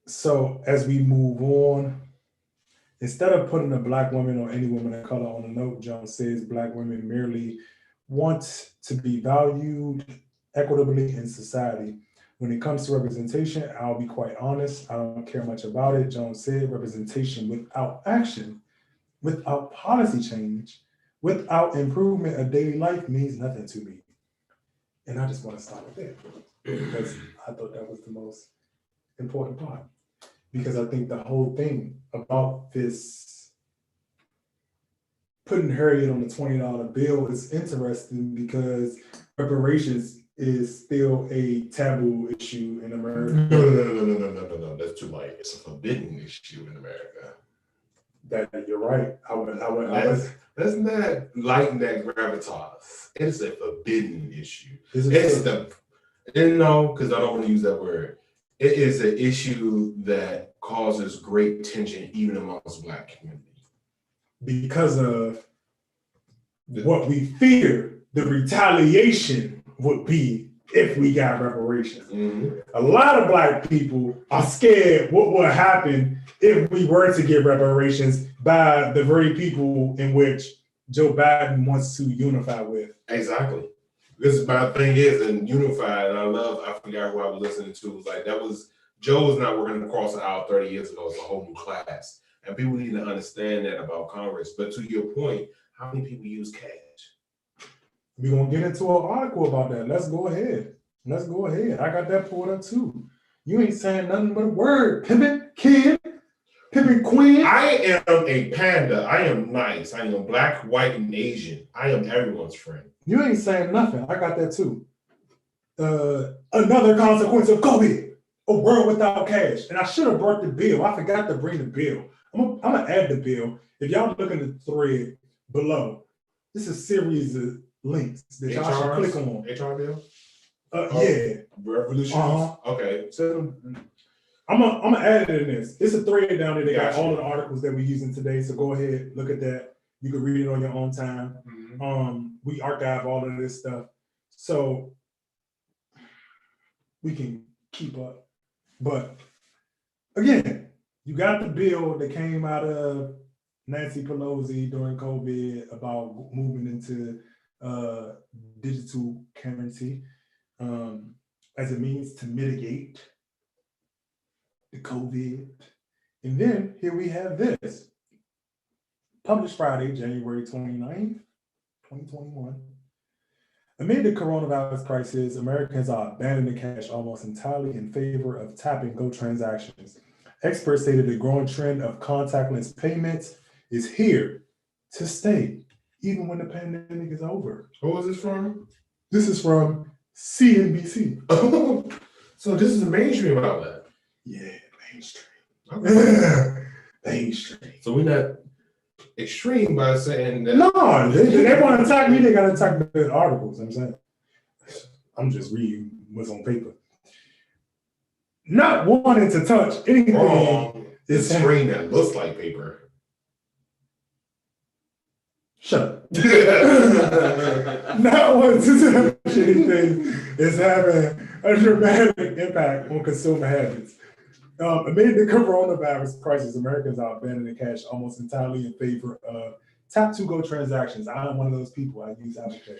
So as we move on, instead of putting a Black woman or any woman of color on a note, Jones says Black women merely want to be valued equitably in society. When it comes to representation, I'll be quite honest, I don't care much about it. Jones said representation without action, without policy change, without improvement of daily life means nothing to me. And I just want to stop with that because I thought that was the most important part. Because I think the whole thing about this putting Harriet on the $20 bill is interesting because reparations is still a taboo issue in America. No. That's too light. It's a forbidden issue in America. That you're right. Let's not lighten that gravitas. It's a forbidden issue. Because I don't want to use that word. It is an issue that causes great tension even amongst Black community. Because of what we fear the retaliation would be if we got reparations. Mm-hmm. A lot of Black people are scared what would happen if we were to get reparations by the very people in which Joe Biden wants to unify with. Exactly. Because my thing is, and unified, and I forgot who I was listening to, was like, Joe was not working across the aisle 30 years ago. It's a whole new class. And people need to understand that about Congress. But to your point, how many people use cash? We're going to get into an article about that. Let's go ahead. I got that pulled up too. You ain't saying nothing but a word. Pimpin' kid, pimpin' queen. I am a panda. I am nice. I am Black, white, and Asian. I am everyone's friend. You ain't saying nothing. I got that too. Another consequence of COVID. A world without cash. And I should have brought the bill. I forgot to bring the bill. I'm going to add the bill. If y'all look in the thread below, this is a series of links that y'all should click on. HR bill? Yeah. Revolution? Okay. So I'm gonna add it in this. It's a thread down there. They got all of the articles that we're using today. So go ahead, look at that. You can read it on your own time. Mm-hmm. We archive all of this stuff, so we can keep up. But again, you got the bill that came out of Nancy Pelosi during COVID about moving into digital currency as a means to mitigate the COVID. And then here we have this, published Friday, January 29th, 2021. Amid the coronavirus crisis, Americans are abandoning cash almost entirely in favor of tap and go transactions. Experts stated the growing trend of contactless payments is here to stay, even when the pandemic is over. Who is this from? This is from CNBC. Oh, so this is a mainstream outlet. Yeah, mainstream. Okay. Mainstream. So we're not extreme by saying that. No, they want to attack me, they got to attack the articles. I'm saying, I'm just reading what's on paper. Not wanting to touch anything. Wrong. This screen that looks like paper. Shut up. Not wanting to touch anything is having a dramatic impact on consumer habits. Amid the coronavirus crisis, Americans are abandoning cash almost entirely in favor of tap-to-go transactions. I am one of those people. I use Apple Pay.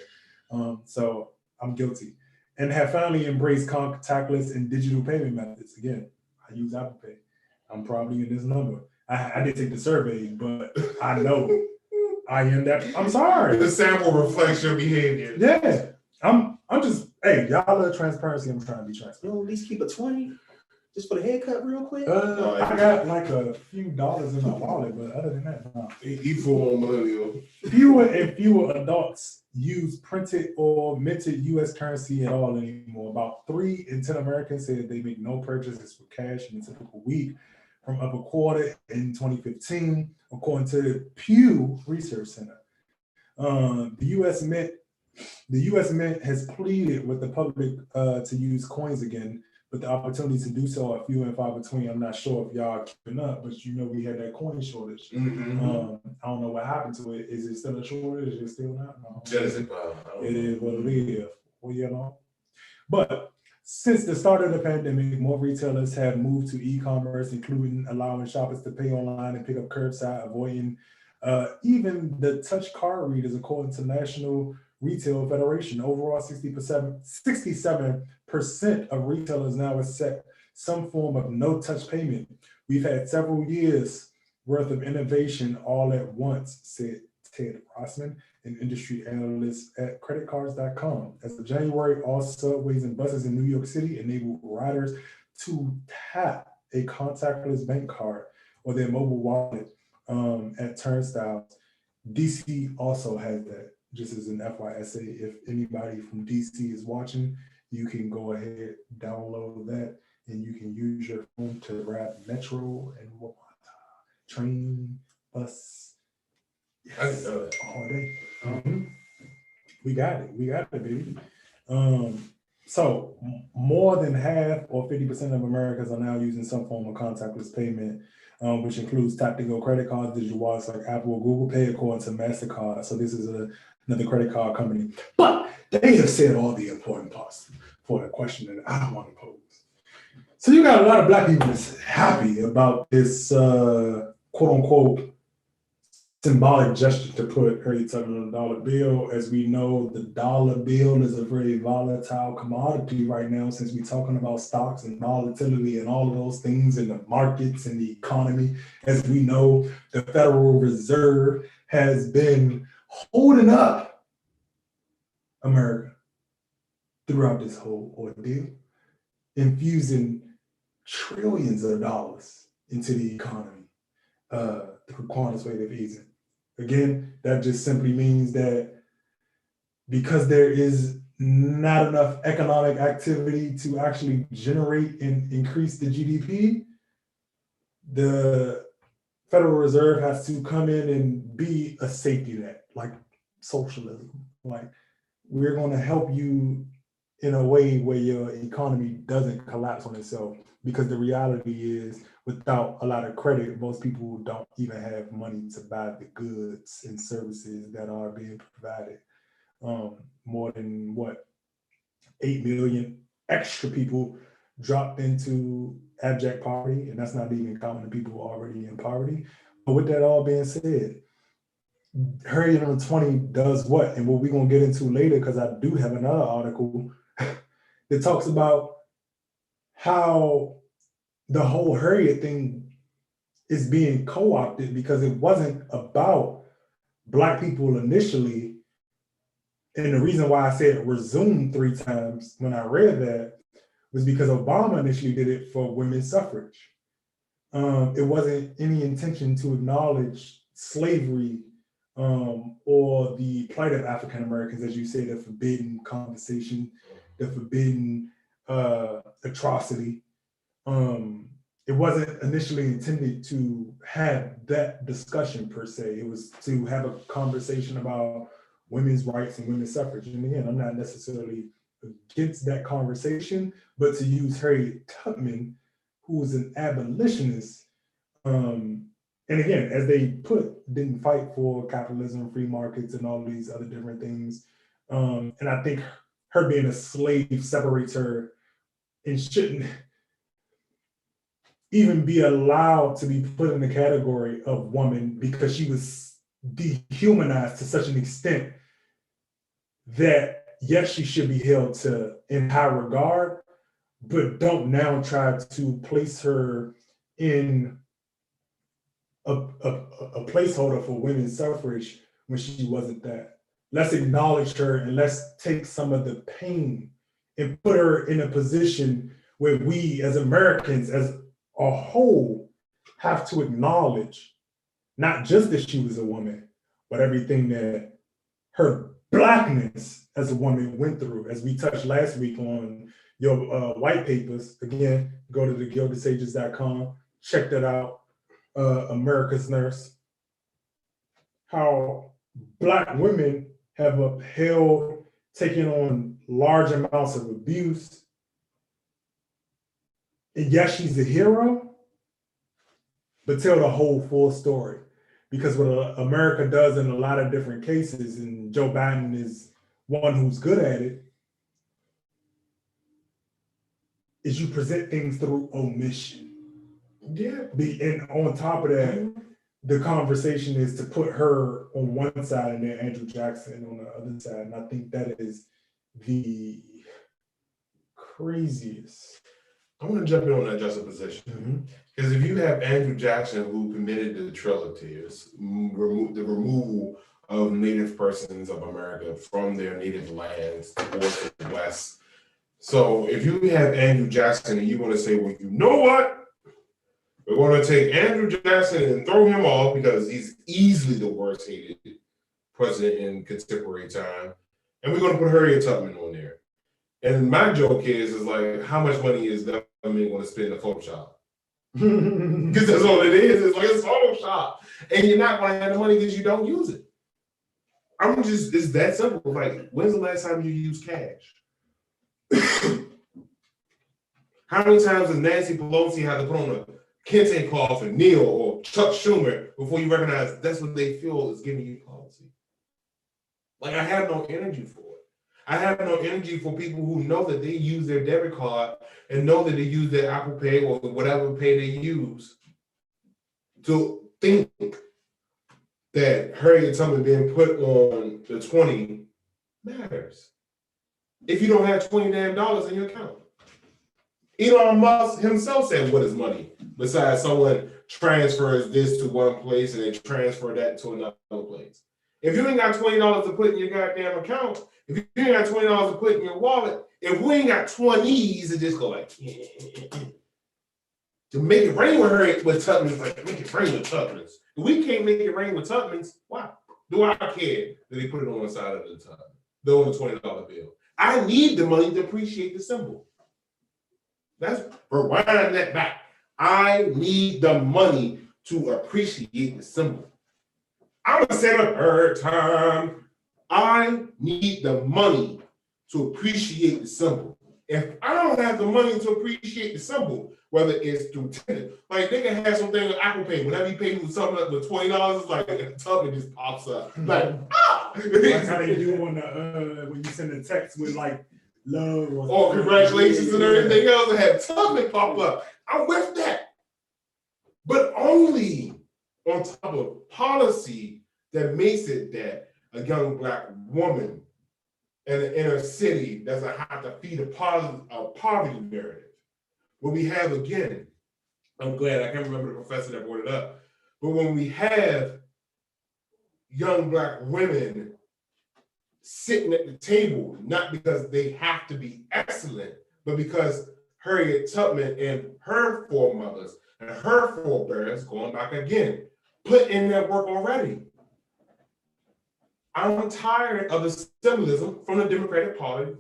So I'm guilty. And have finally embraced contactless and digital payment methods. Again, I use Apple Pay. I'm probably in this number. I didn't take the survey, but I know I am that. I'm sorry. The sample reflects your behavior. Yeah. I'm just, hey, y'all love transparency. I'm trying to be transparent. You'll at least keep a 20 just for the haircut real quick? I got like a few dollars in my wallet, but other than that, no. Equal millennial. Fewer and fewer adults use printed or minted U.S. currency at all anymore. About 3 in 10 Americans said they make no purchases for cash in a typical week, from up a quarter in 2015, according to the Pew Research Center. The U.S. Mint has pleaded with the public to use coins again, but the opportunity to do so are few and far between. I'm not sure if y'all are keeping up, but you know we had that coin shortage. Mm-hmm. I don't know what happened to it. Is it still a shortage? Is it still not? No. It is what it is. Well, you know. But since the start of the pandemic, more retailers have moved to e-commerce, including allowing shoppers to pay online and pick up curbside, avoiding even the touch card readers, according to National Retail Federation. Overall, 67% of retailers now accept some form of no-touch payment. We've had several years worth of innovation all at once, said Ted Rossman, an industry analyst at creditcards.com. As of January, all subways and buses in New York City enabled riders to tap a contactless bank card or their mobile wallet at turnstiles. DC also has that. just as an FYSA, if anybody from DC is watching, you can go ahead, download that, and you can use your phone to grab Metro and train, bus. Yes, I didn't know that. all day. We got it, baby. So more than half or 50% of Americans are now using some form of contactless payment, which includes tap-to-go credit cards, digital wallets like Apple or Google Pay, according to MasterCard. So this is another credit card company. But they have said all the important parts for the question that I want to pose. So you got a lot of Black people that's happy about this quote-unquote symbolic gesture to put Harriet Tubman on a dollar bill. As we know, the dollar bill is a very volatile commodity right now, since we're talking about stocks and volatility and all of those things in the markets and the economy. As we know, the Federal Reserve has been holding up America throughout this whole ordeal, infusing trillions of dollars into the economy through quantitative easing. Again, that just simply means that because there is not enough economic activity to actually generate and increase the GDP, the Federal Reserve has to come in and be a safety net, like socialism. Like, we're going to help you in a way where your economy doesn't collapse on itself, because the reality is, without a lot of credit, most people don't even have money to buy the goods and services that are being provided. More than 8 million extra people dropped into abject poverty, and that's not even counting the people already in poverty. But with that all being said, Harriet on the 20 does what? And what we're going to get into later, because I do have another article that talks about how the whole Harriet thing is being co-opted, because it wasn't about Black people initially. And the reason why I said resumed 3 times when I read that was because Obama initially did it for women's suffrage. It wasn't any intention to acknowledge slavery or the plight of African Americans, as you say, the forbidden conversation, the forbidden atrocity. It wasn't initially intended to have that discussion per se. It was to have a conversation about women's rights and women's suffrage. And again, I'm not necessarily against that conversation, but to use Harriet Tubman, who was an abolitionist, and again, as they put, didn't fight for capitalism, free markets, and all these other different things. And I think her being a slave separates her and shouldn't even be allowed to be put in the category of woman, because she was dehumanized to such an extent that, yes, she should be held in high regard, but don't now try to place her in a placeholder for women's suffrage when she wasn't that. Let's acknowledge her and let's take some of the pain and put her in a position where we as Americans as a whole have to acknowledge not just that she was a woman, but everything that her Blackness as a woman went through. As we touched last week on your white papers, again, go to the gildedsages.com, check that out. America's Nurse, how Black women have upheld taking on large amounts of abuse. And yes, she's a hero, but tell the whole full story. Because what America does in a lot of different cases, and Joe Biden is one who's good at it, is you present things through omission. Yeah. And on top of that, the conversation is to put her on one side and then Andrew Jackson on the other side. And I think that is the craziest. I want to jump in on that juxtaposition. Because if you have Andrew Jackson, who committed the Trail of Tears, the removal of Native persons of America from their native lands towards the West. So if you have Andrew Jackson and you want to say, well, you know what? We're going to take Andrew Jackson and throw him off because he's easily the worst hated president in contemporary time, and we're going to put Harriet Tubman on there. And my joke is like, how much money is the government going to spend in Photoshop? Because that's all it is. It's like a Photoshop, and you're not going to have the money because you don't use it. It's that simple. Like, when's the last time you used cash? How many times does Nancy Pelosi have to put on a kente cloth and kneel, or Chuck Schumer, before you recognize that's what they feel is giving you policy? Like, I have no energy for it. I have no energy for people who know that they use their debit card and know that they use their Apple Pay or whatever pay they use to think that Harriet Tubman being put on the 20 matters. If you don't have $20 damn in your account. Elon Musk himself said, what is money? Besides someone transfers this to one place and they transfer that to another place. If you ain't got $20 to put in your goddamn account, if you ain't got $20 to put in your wallet, if we ain't got 20s to just go like, to make it rain with Tubmans, like make it rain with Tubmans. If we can't make it rain with Tubmans, why do I care that they put it on the side of the Tubman, on the $20 bill? I need the money to appreciate the symbol. That's rewind that back. I need the money to appreciate the symbol. I'm gonna say it a third time. I need the money to appreciate the symbol. If I don't have the money to appreciate the symbol, whether it's through tenant, like they can have something with Apple Pay. Whenever you pay me something up with $20, it's like a Tubman just pops up. Like, That's how they do on the when you send a text with like love or congratulations and everything else, and have Tubman pop up. I'm with that. But only on top of policy that makes it that a young Black woman in the inner city doesn't have to feed a poverty narrative. What we have again, I'm glad I can't remember the professor that brought it up, but when we have young Black women sitting at the table, not because they have to be excellent, but because Harriet Tubman and her foremothers and her forebears, going back again, put in their work already. I'm tired of the symbolism from the Democratic Party,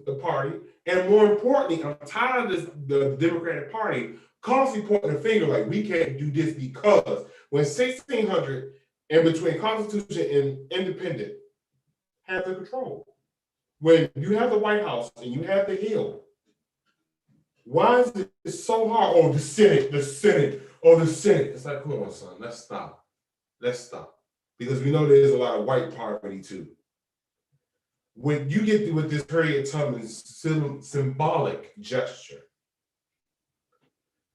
and more importantly, I'm tired of the Democratic Party constantly pointing a finger like we can't do this because when 1600 and between Constitution and Independent have the control. When you have the White House and you have the Hill, why is it so hard? Oh, the Senate. Oh, the Senate. It's like, come on, son, let's stop. Because we know there's a lot of white poverty too. When you get through with this Harriet Tubman symbolic gesture,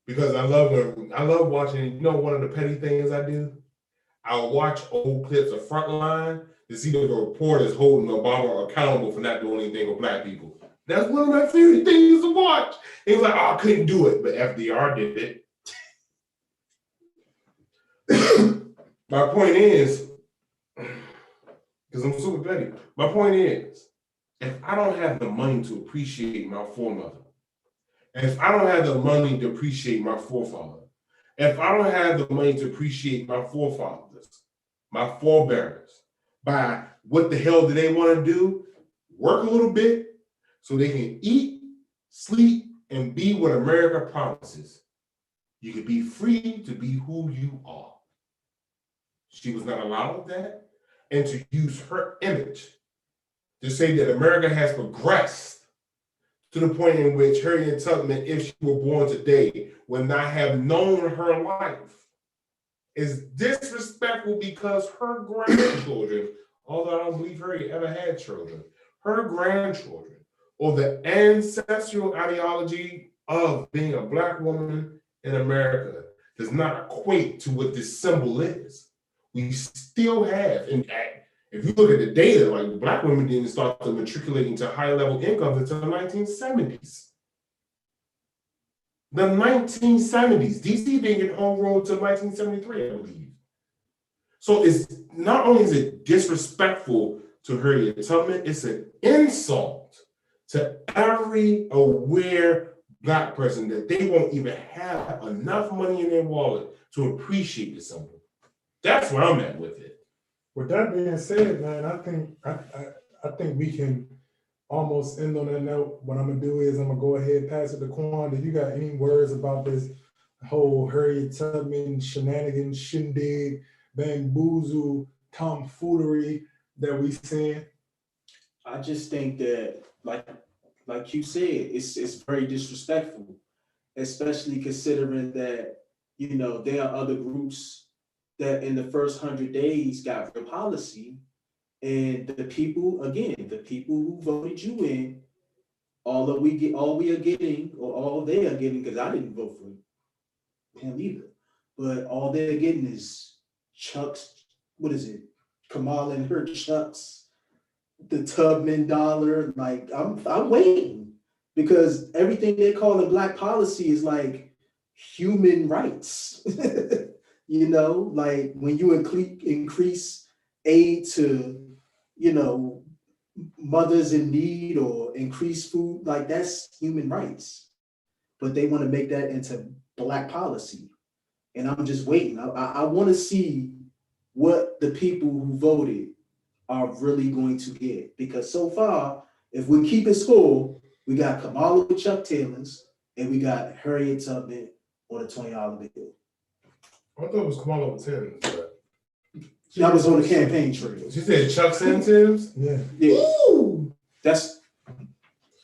because I love watching, you know, one of the petty things I do, I'll watch old clips of Frontline to see the reporters holding Obama accountable for not doing anything with Black people. That's one of my favorite things to watch. It was like, oh, I couldn't do it, but FDR did it. My point is, because I'm super petty, my point is, if I don't have the money to appreciate my foremother, and if I don't have the money to appreciate my forefather, if I don't have the money to appreciate my forefathers, my forebearers, by what the hell do they want to do? Work a little bit so they can eat, sleep, and be what America promises. You can be free to be who you are. She was not allowed that, and to use her image to say that America has progressed to the point in which Harriet Tubman, if she were born today, would not have known her life, is disrespectful because her grandchildren, although I don't believe Harriet ever had children, her grandchildren, or the ancestral ideology of being a Black woman in America does not equate to what this symbol is. We still have, and if you look at the data, like Black women didn't start to matriculating to high level incomes until the 1970s. The 1970s. DC didn't get home rule until 1973, I believe. So it's not only is it disrespectful to Harriet Tubman, it's an insult to every aware Black person that they won't even have enough money in their wallet to appreciate the symbol. That's where I'm at with it. With that being said, man, I think we can almost end on that note. What I'm gonna do is I'm gonna go ahead and pass it to Quan. Do you got any words about this whole Harriet Tubman shenanigans, shindig, bamboozle, tomfoolery that we seeing? I just think that, like you said, it's very disrespectful, especially considering that, you know, there are other groups that in the first 100 days got real policy, and the people who voted you in, all we are getting, or all they are getting, because I didn't vote for him either, but all they're getting is Chuck's, what is it, Kamala and her Chucks, the Tubman dollar. Like, I'm waiting, because everything they call in Black policy is like human rights. You know, like when you increase aid to, you know, mothers in need, or increase food, like that's human rights. But they want to make that into Black policy. And I'm just waiting. I want to see what the people who voted are really going to get. Because so far, if we keep it score, we got Kamala with Chuck Taylors, and we got Harriet Tubman on a $20 bill. I thought it was Kamala with Tim's, but That was on the campaign trail. she said Chuck's and Tim's? Yeah. Ooh, that's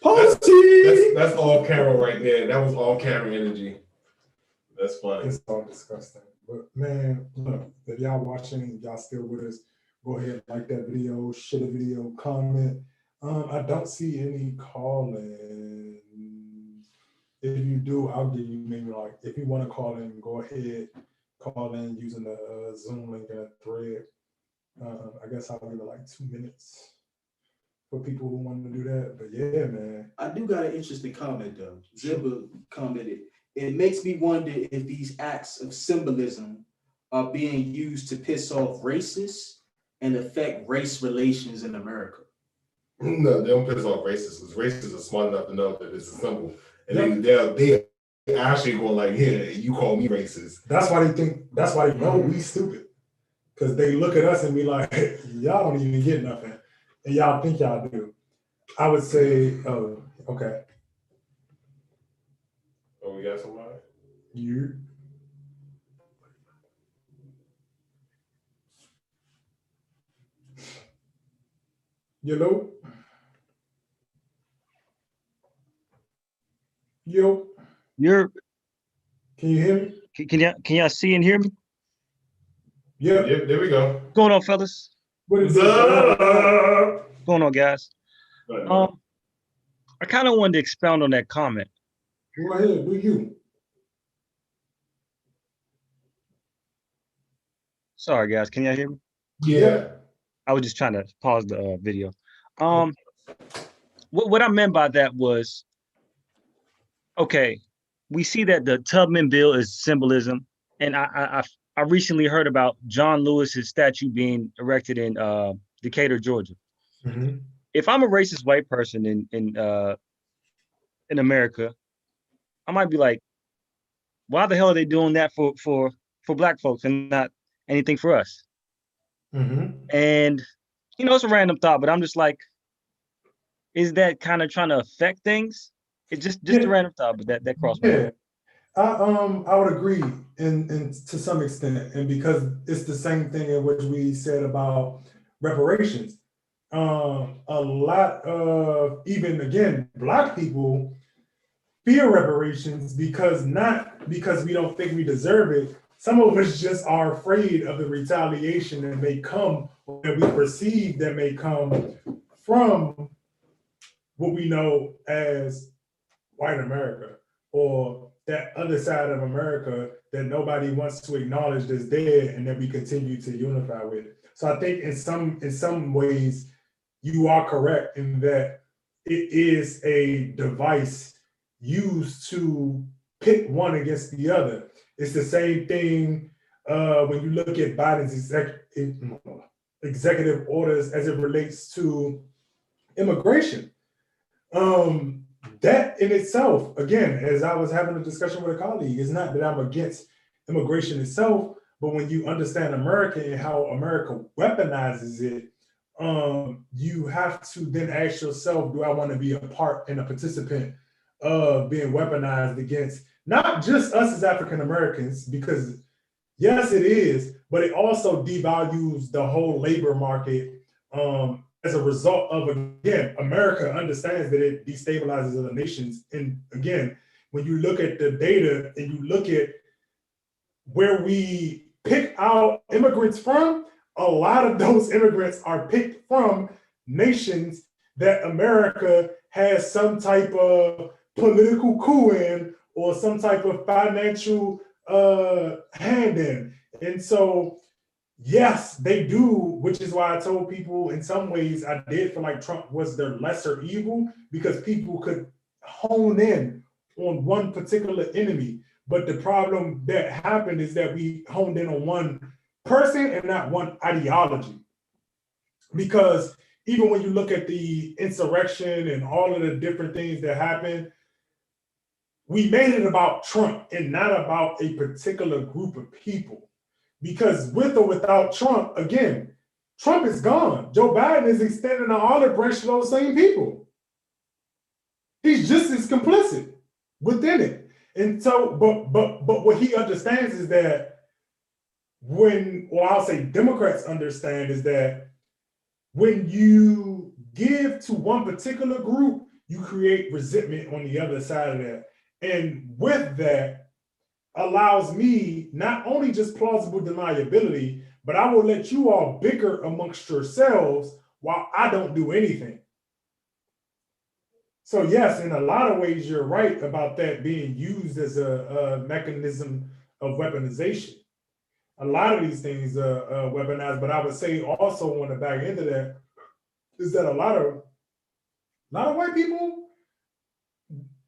policy. That's all camera right there. That was all camera energy. That's funny. It's all disgusting. But man, look, if y'all watching, y'all still with us, go ahead, like that video, share the video, comment. I don't see any call-ins. If you do, I'll give you maybe like, if you want to call in, go ahead, call in using the Zoom link in that thread. I guess I'll give it like 2 minutes for people who want to do that. But yeah, man. I do got an interesting comment though. Zibba commented, it makes me wonder if these acts of symbolism are being used to piss off racists and affect race relations in America. No, they don't piss off racists, because racists are smart enough to know that it's a symbol. And they actually go like, yeah, you call me racist. That's why they know we stupid. Because they look at us and be like, y'all don't even get nothing. And y'all think y'all do. I would say, oh, okay. Oh, we got somebody? You. Hello? Yo. Can you hear me? Can y'all see and hear me? Yeah. Yep, there we go. What's going on, fellas? What is What's up? What's going on, guys? I kind of wanted to expound on that comment. Go ahead, do you? Sorry, guys. Can y'all hear me? Yeah. I was just trying to pause the video. What I meant by that was, okay, we see that the Tubman bill is symbolism, and I recently heard about John Lewis's statue being erected in Decatur, Georgia. Mm-hmm. If I'm a racist white person in America, I might be like, why the hell are they doing that for Black folks and not anything for us? Mm-hmm. And you know, it's a random thought, but I'm just like, is that kind of trying to affect things? It's just a random thought, but that crossed my mind. I would agree in to some extent, and because it's the same thing in which we said about reparations. A lot of, even again, Black people fear reparations not because we don't think we deserve it. Some of us just are afraid of the retaliation that may come, or that we perceive that may come from what we know as white America, or that other side of America that nobody wants to acknowledge that's there and that we continue to unify with. So I think in some ways you are correct in that it is a device used to pit one against the other. It's the same thing when you look at Biden's executive orders as it relates to immigration. That in itself, again, as I was having a discussion with a colleague, is not that I'm against immigration itself, But when you understand America and how America weaponizes it, you have to then ask yourself, do I want to be a part and a participant of being weaponized against not just us as African Americans, because yes, it is, but it also devalues the whole labor market as a result of, again, America understands that it destabilizes other nations. And again, when you look at the data and you look at where we pick our immigrants from, a lot of those immigrants are picked from nations that America has some type of political coup in or some type of financial hand in. And so, yes, they do, which is why I told people in some ways I did feel like Trump was their lesser evil, because people could hone in on one particular enemy. But the problem that happened is that we honed in on one person and not one ideology. Because even when you look at the insurrection and all of the different things that happened, we made it about Trump and not about a particular group of people. Because with or without Trump, again, Trump is gone. Joe Biden is extending the olive branch to those same people. He's just as complicit within it. And so, but what he understands is that I'll say Democrats understand is that when you give to one particular group, you create resentment on the other side of that. And with that, allows me not only just plausible deniability, but I will let you all bicker amongst yourselves while I don't do anything. So yes, in a lot of ways, you're right about that being used as a mechanism of weaponization. A lot of these things are weaponized, but I would say also on the back end of that is that a lot of white people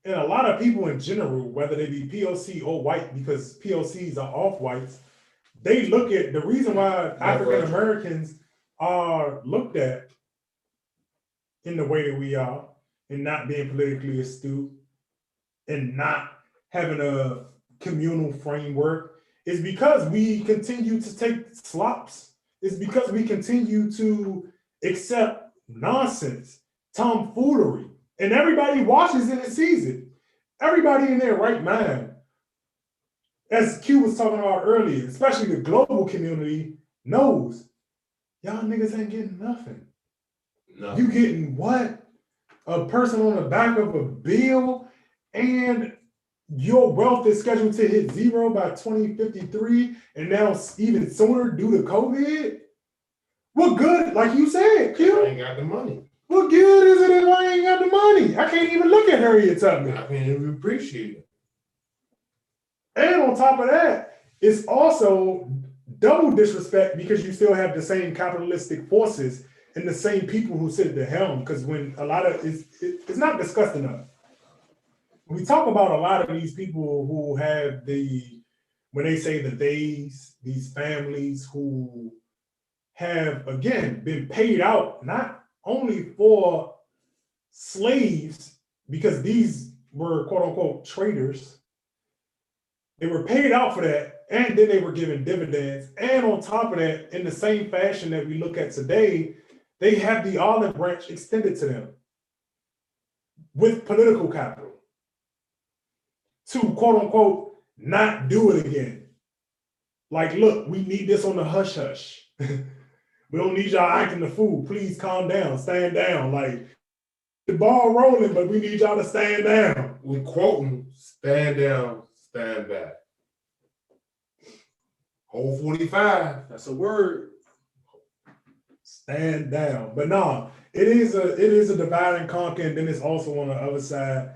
and a lot of people in general, whether they be POC or white, because POCs are off whites, they look at the reason why African Americans are looked at in the way that we are, and not being politically astute and not having a communal framework, is because we continue to take slops. It's because we continue to accept nonsense, tomfoolery, and everybody watches it and sees it. Everybody in their right mind, as Q was talking about earlier, especially the global community, knows y'all niggas ain't getting nothing. No. You getting what? A person on the back of a bill, and your wealth is scheduled to hit zero by 2053, and now even sooner due to COVID? What good, like you said, Q? I ain't got the money. What good is it if I ain't got the money? I can't even look at Harriet Tubman. I can't even appreciate it. And on top of that, it's also double disrespect because you still have the same capitalistic forces and the same people who sit at the helm. Because when a lot of it's not discussed enough. We talk about a lot of these people who have when they say that these families who have, again, been paid out, not only for slaves, because these were quote unquote traders. They were paid out for that, and then they were given dividends. And on top of that, in the same fashion that we look at today, they have the olive branch extended to them with political capital to quote unquote not do it again. Like, look, we need this on the hush hush. We don't need y'all acting the fool. Please calm down, stand down. Like, the ball rolling, but we need y'all to stand down. We quoting, stand down, stand back. Whole 45. That's a word. Stand down. But no, it is a divide and conquer, and then it's also on the other side,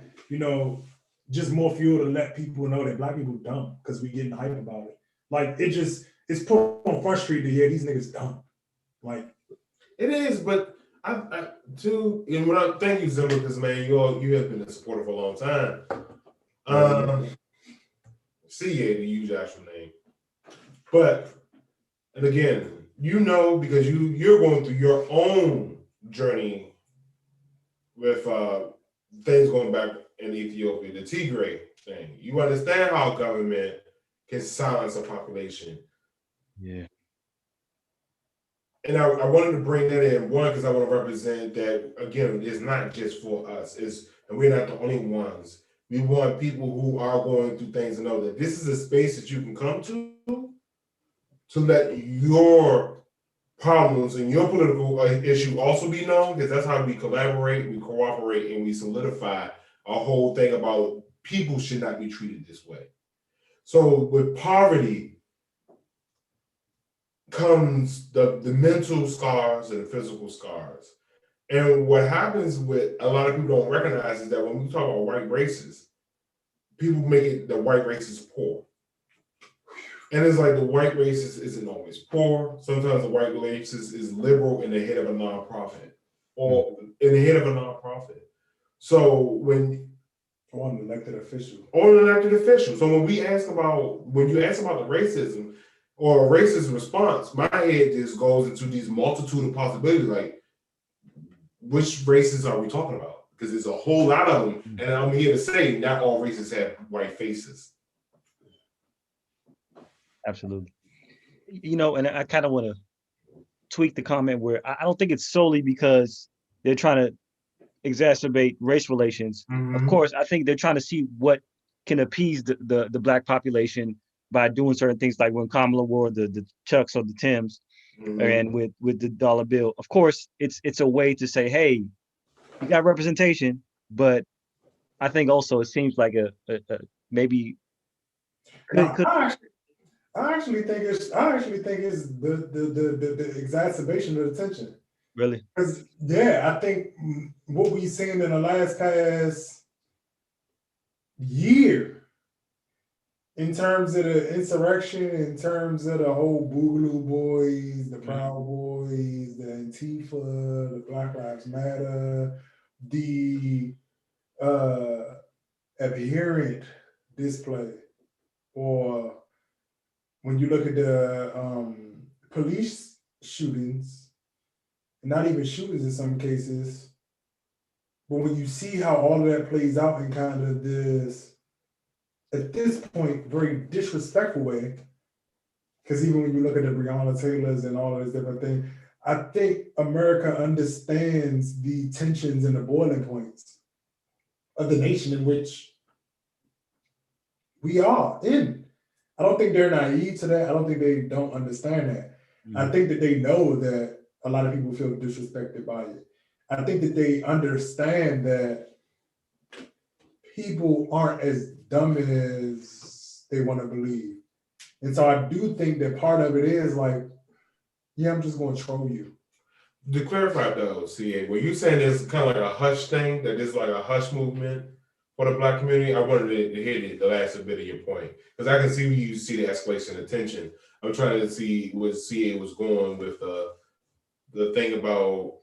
just more fuel to let people know that Black people dumb because we getting hype about it. Like, it's put on Front Street that, yeah, these niggas dumb. Like, it is, but thank you, Zimmer, because man, you have been a supporter for a long time. CA to use your actual name. But, and again, because you're going through your own journey with things going back in Ethiopia, the Tigray thing. You understand how government can silence a population. Yeah. And I wanted to bring that in, one, because I want to represent that, again, it's not just for us. And we're not the only ones. We want people who are going through things to know that this is a space that you can come to let your problems and your political issue also be known, because that's how we collaborate, we cooperate, and we solidify a whole thing about people should not be treated this way. So with poverty comes the mental scars and the physical scars. And what happens with a lot of people don't recognize is that when we talk about white races, people make it the white race is poor. And it's like the white race isn't always poor. Sometimes the white race is liberal in the head of a nonprofit or in the head of a nonprofit. So or an elected official. So when you ask about the racism or a racist response, my head just goes into these multitude of possibilities, like which races are we talking about? Because there's a whole lot of them. And I'm here to say not all races have white faces. Absolutely. You know, and I kind of want to tweak the comment where I don't think it's solely because they're trying to exacerbate race relations. Of course, I think they're trying to see what can appease the Black population by doing certain things, like when Kamala wore the Chucks or the Timbs, and with the dollar bill. Of course, it's a way to say, hey, you got representation, but I think also it seems like a maybe could I actually think it's the exacerbation of the tension. Really? Because I think what we've seen in the past year, in terms of the insurrection, in terms of the whole Boogaloo Boys, the Proud Boys, the Antifa, the Black Lives Matter, the adherent display, or when you look at the police shootings, not even shootings in some cases, but when you see how all of that plays out in kind of this, at this point, very disrespectful way, because even when you look at the Breonna Taylors and all of this different thing, I think America understands the tensions and the boiling points of the nation in which we are in. I don't think they're naive to that. I don't think they don't understand that. I think that they know that a lot of people feel disrespected by it. I think that they understand that people aren't as dumb as they want to believe. And so I do think that part of it is like, yeah, I'm just going to troll you. To clarify though, CA, were you saying it's kind of like a hush thing, that it's like a hush movement for the Black community? I wanted to hear the last bit of your point, because I can see where you see the escalation of tension. I'm trying to see where CA was going with the thing about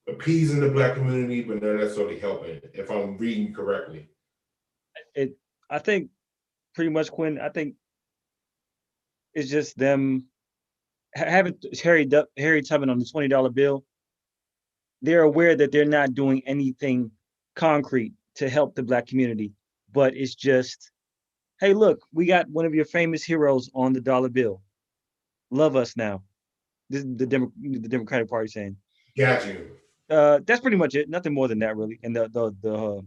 appeasing the Black community, but not necessarily helping, if I'm reading correctly. I think pretty much, Quinn, I think it's just them having Harriet Tubman on the $20 bill. They're aware that they're not doing anything concrete to help the Black community, but it's just, hey, look, we got one of your famous heroes on the dollar bill. Love us now. This is the Democratic Party saying. Got you. That's pretty much it. Nothing more than that, really. And the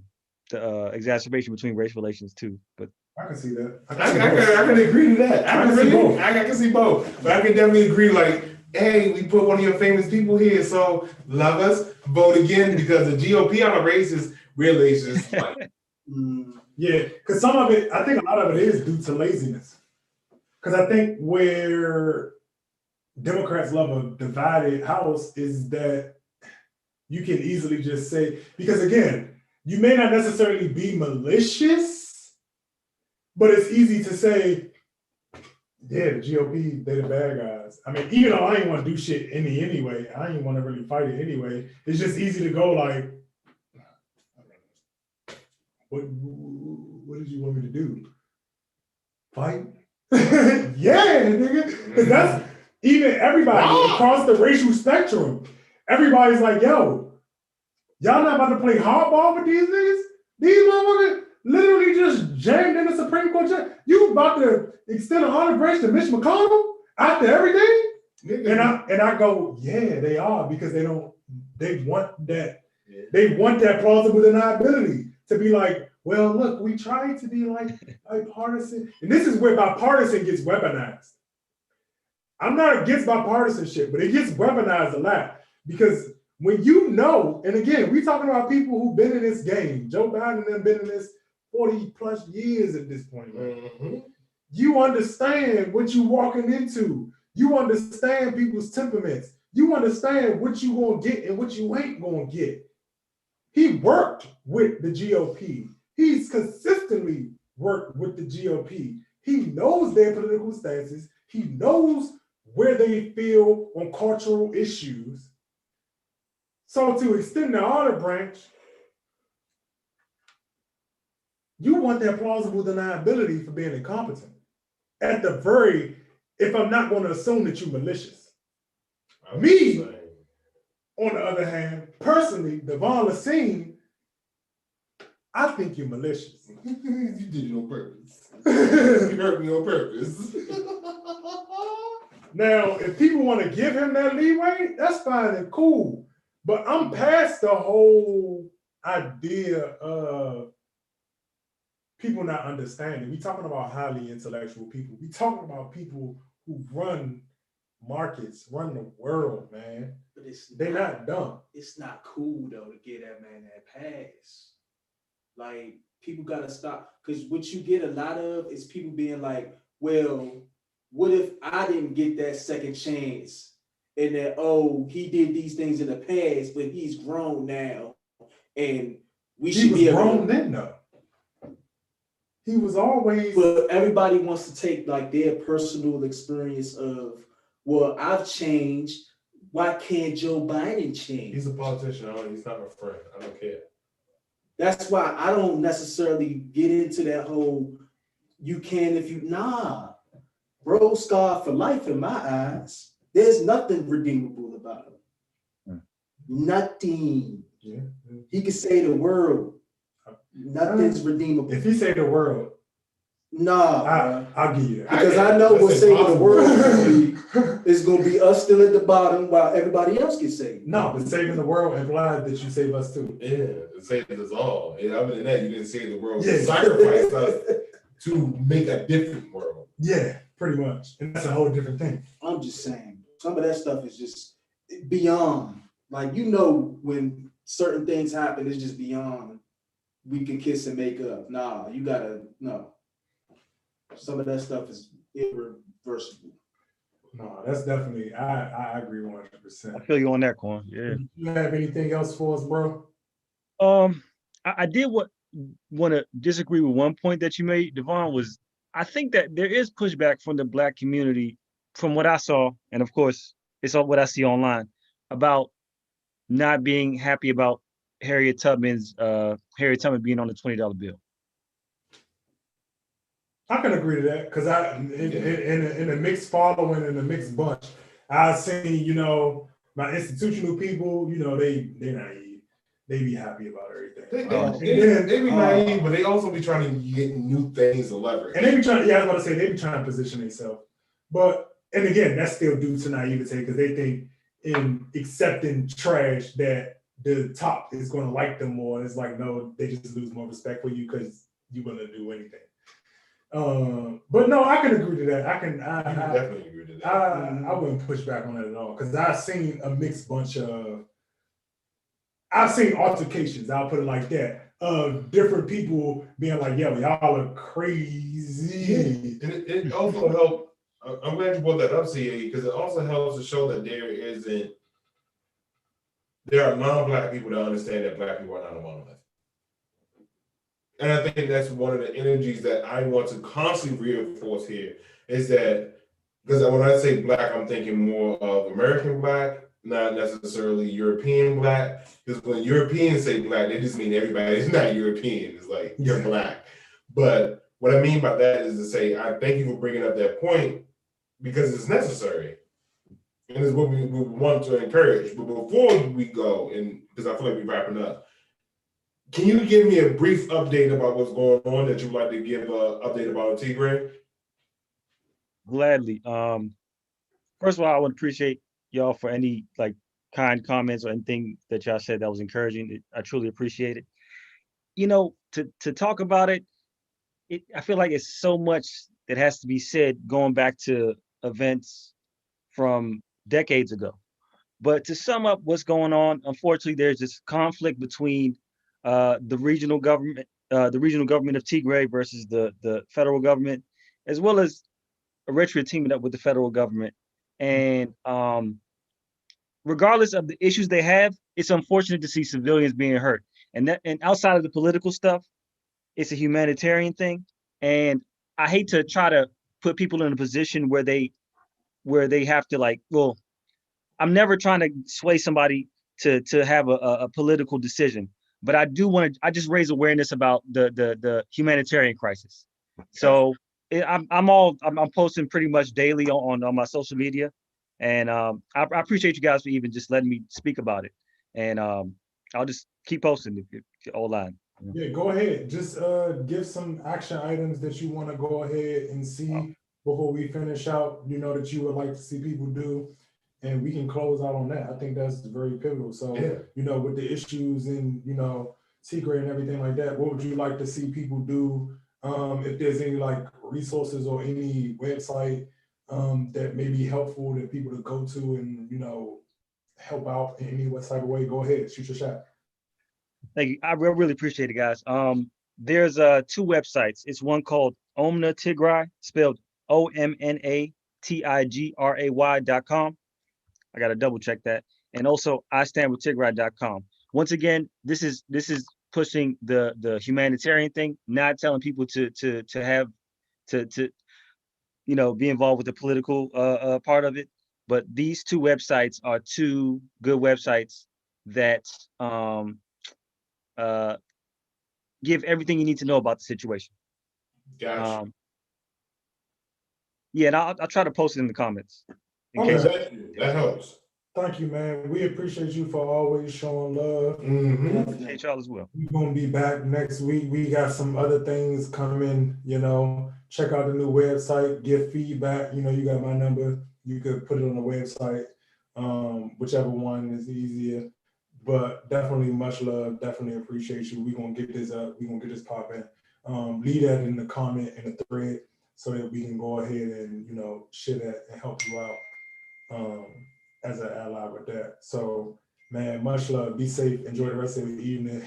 exacerbation between race relations too. But I can see that. I can agree to that. I can see both. But I can definitely agree, like, hey, we put one of your famous people here, so love us, vote again, because the GOP on the racist relations. Like, yeah, because some of it, I think a lot of it is due to laziness. Because I think where Democrats love a divided house is that you can easily just say, because again, you may not necessarily be malicious, but it's easy to say, yeah, the GOP, they're the bad guys. I mean, even though I ain't want to do shit anyway, I ain't want to really fight it anyway. It's just easy to go like, what did you want me to do? Fight? Yeah, nigga. Because that's even everybody across the racial spectrum. Everybody's like, yo, y'all not about to play hardball with these niggas? These motherfuckers literally just jammed in the Supreme Court. You about to extend an olive branch to Mitch McConnell? after everything? Nigga, And I go, yeah, they are, because they want that. Yeah. They want that plausible deniability to be like, well, look, we tried to be like bipartisan. And this is where bipartisan gets weaponized. I'm not against bipartisanship, but it gets weaponized a lot, because when you know, and again, we talking about people who've been in this game. Joe Biden and them been in this 40 plus years at this point. Mm-hmm. You understand what you walking into. You understand people's temperaments. You understand what you gonna get and what you ain't gonna get. He worked with the GOP. He's consistently worked with the GOP. He knows their political stances. He knows where they feel on cultural issues. So to extend the olive branch, you want that plausible deniability for being incompetent. At the very, if I'm not going to assume that you're malicious. Me, on the other hand, personally, Devon Lassine, I think you're malicious. You did it on purpose. You hurt me on purpose. Now, if people want to give him that leeway, that's fine and cool. But I'm past the whole idea of people not understanding. We talking about highly intellectual people. We talking about people who run markets, run the world, man. But they're not dumb. It's not cool though to get that man that pass. Like, people gotta stop, because what you get a lot of is people being like, well, what if I didn't get that second chance? And that, oh, he did these things in the past, but he's grown now, and we should be grown then though. He was always. But everybody wants to take like their personal experience of, well, I've changed. Why can't Joe Biden change? He's a politician. He's not my friend. I don't care. That's why I don't necessarily get into that whole you can if you nah. Bro scarred for life in my eyes. There's nothing redeemable about him. Nothing. Yeah. He could say the world. Nothing's redeemable. If he say the world, nah, I'll give you that. Because I know what saving the world is going to be us still at the bottom while everybody else gets saved. No, but saving the world implies that you save us too. Yeah, it saves us all. And other than that, you didn't save the world. You sacrificed us to make a different world. Yeah, pretty much. And that's a whole different thing. I'm just saying, some of that stuff is just beyond. Like, you know, when certain things happen, it's just beyond. We can kiss and make up. Nah, you gotta, no. Some of that stuff is irreversible. No, that's definitely, I agree 100%. I feel you on that, Quan. Yeah. You have anything else for us, bro? I did want to disagree with one point that you made, Devon, was I think that there is pushback from the Black community, from what I saw, and of course, it's all what I see online, about not being happy about Harriet Tubman being on the $20 bill. I can agree to that, because in a mixed following and a mixed bunch, I've seen, you know, my institutional people, you know, they naive. They be happy about everything. They be naive, but they also be trying to get new things to leverage. And they be trying, I was about to say, they be trying to position themselves. But, and again, that's still due to naivete, because they think in accepting trash that the top is going to like them more. And it's like, no, they just lose more respect for you because you're going to do anything. But no, I can agree to that. I definitely agree to that. I wouldn't push back on that at all, because I've seen a mixed bunch of, I've seen altercations, I'll put it like that, of different people being like, yo, y'all are crazy. And it also helped, I'm glad you brought that up, CA, because it also helps to show that there are non-Black people that understand that Black people are not a monolith. And I think that's one of the energies that I want to constantly reinforce here, is that, because when I say Black, I'm thinking more of American Black, not necessarily European Black, because when Europeans say Black, they just mean everybody is not European. It's like, you're Black. But what I mean by that is to say, I thank you for bringing up that point, because it's necessary. And it's what we want to encourage. But before we go, and because I feel like we're wrapping up, can you give me a brief update about what's going on that you'd like to give an update about Tigray? Gladly. First of all, I would appreciate y'all for any like kind comments or anything that y'all said that was encouraging. I truly appreciate it. You know, to talk about it, I feel like it's so much that has to be said going back to events from decades ago. But to sum up what's going on, unfortunately, there's this conflict between the regional government of Tigray versus the federal government, as well as Eritrea teaming up with the federal government. And regardless of the issues they have, it's unfortunate to see civilians being hurt. And outside of the political stuff, it's a humanitarian thing. And I hate to try to put people in a position where they have to like, well, I'm never trying to sway somebody to have a political decision, but I do want to. I just raise awareness about the humanitarian crisis. So I'm posting pretty much daily on my social media, and I appreciate you guys for even just letting me speak about it. And I'll just keep posting online. Yeah, go ahead. Just give some action items that you want to go ahead and see before we finish out. You know that you would like to see people do. And we can close out on that. I think that's very pivotal. So, you know, with the issues and, you know, secret and everything like that, what would you like to see people do? If there's any like resources or any website that may be helpful to people to go to and, you know, help out in any type of way, go ahead, shoot your shot. Thank you. I really appreciate it, guys. There's two websites. It's one called Omna Tigray, spelled OMNATIGRAY.com. I got to double check that. And also istandwithtigray.com. Once again, this is pushing the humanitarian thing, not telling people to you know, be involved with the political part of it. But these two websites are two good websites that give everything you need to know about the situation. Gotcha. Yeah, and I'll try to post it in the comments. That helps. Thank you, man. We appreciate you for always showing love. Appreciate y'all as well. We're gonna be back next week. We got some other things coming, you know. Check out the new website, give feedback. You know, you got my number. You could put it on the website, whichever one is easier. But definitely much love, definitely appreciate you. We're gonna get this up, we're gonna get this popping. Leave that in the comment in the thread so that we can go ahead and, you know, share that and help you out. As an ally with that. So, man, much love. Be safe. Enjoy the rest of the evening.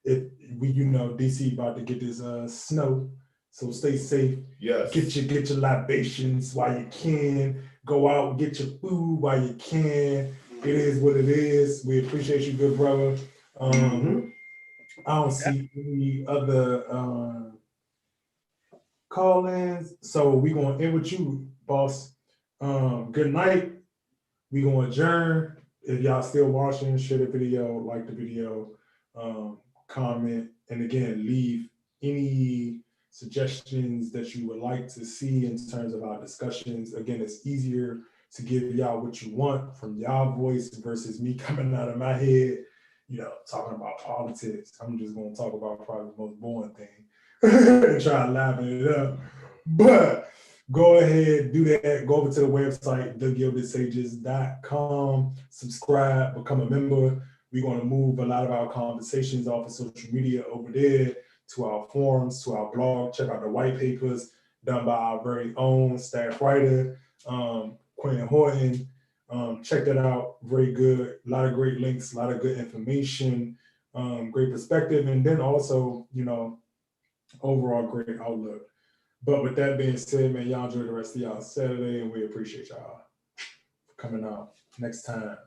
You know, DC about to get this snow, so stay safe. Yes. Get your libations while you can. Go out and get your food while you can. It is what it is. We appreciate you, good brother. I don't see any other call-ins, so we gonna end with you, boss. Good night. We gonna adjourn. If y'all still watching, share the video, like the video, comment, and again, leave any suggestions that you would like to see in terms of our discussions. Again, it's easier to give y'all what you want from y'all voice versus me coming out of my head, you know, talking about politics. I'm just gonna talk about probably the most boring thing and try to liven it up. But go ahead, do that. Go over to the website, thegildedsages.com. Subscribe, become a member. We're going to move a lot of our conversations off of social media over there to our forums, to our blog. Check out the white papers done by our very own staff writer, Quinn Horton. Check that out. Very good. A lot of great links, a lot of good information, great perspective, and then also, you know, overall great outlook. But with that being said, man, y'all enjoy the rest of y'all Saturday, and we appreciate y'all for coming out next time.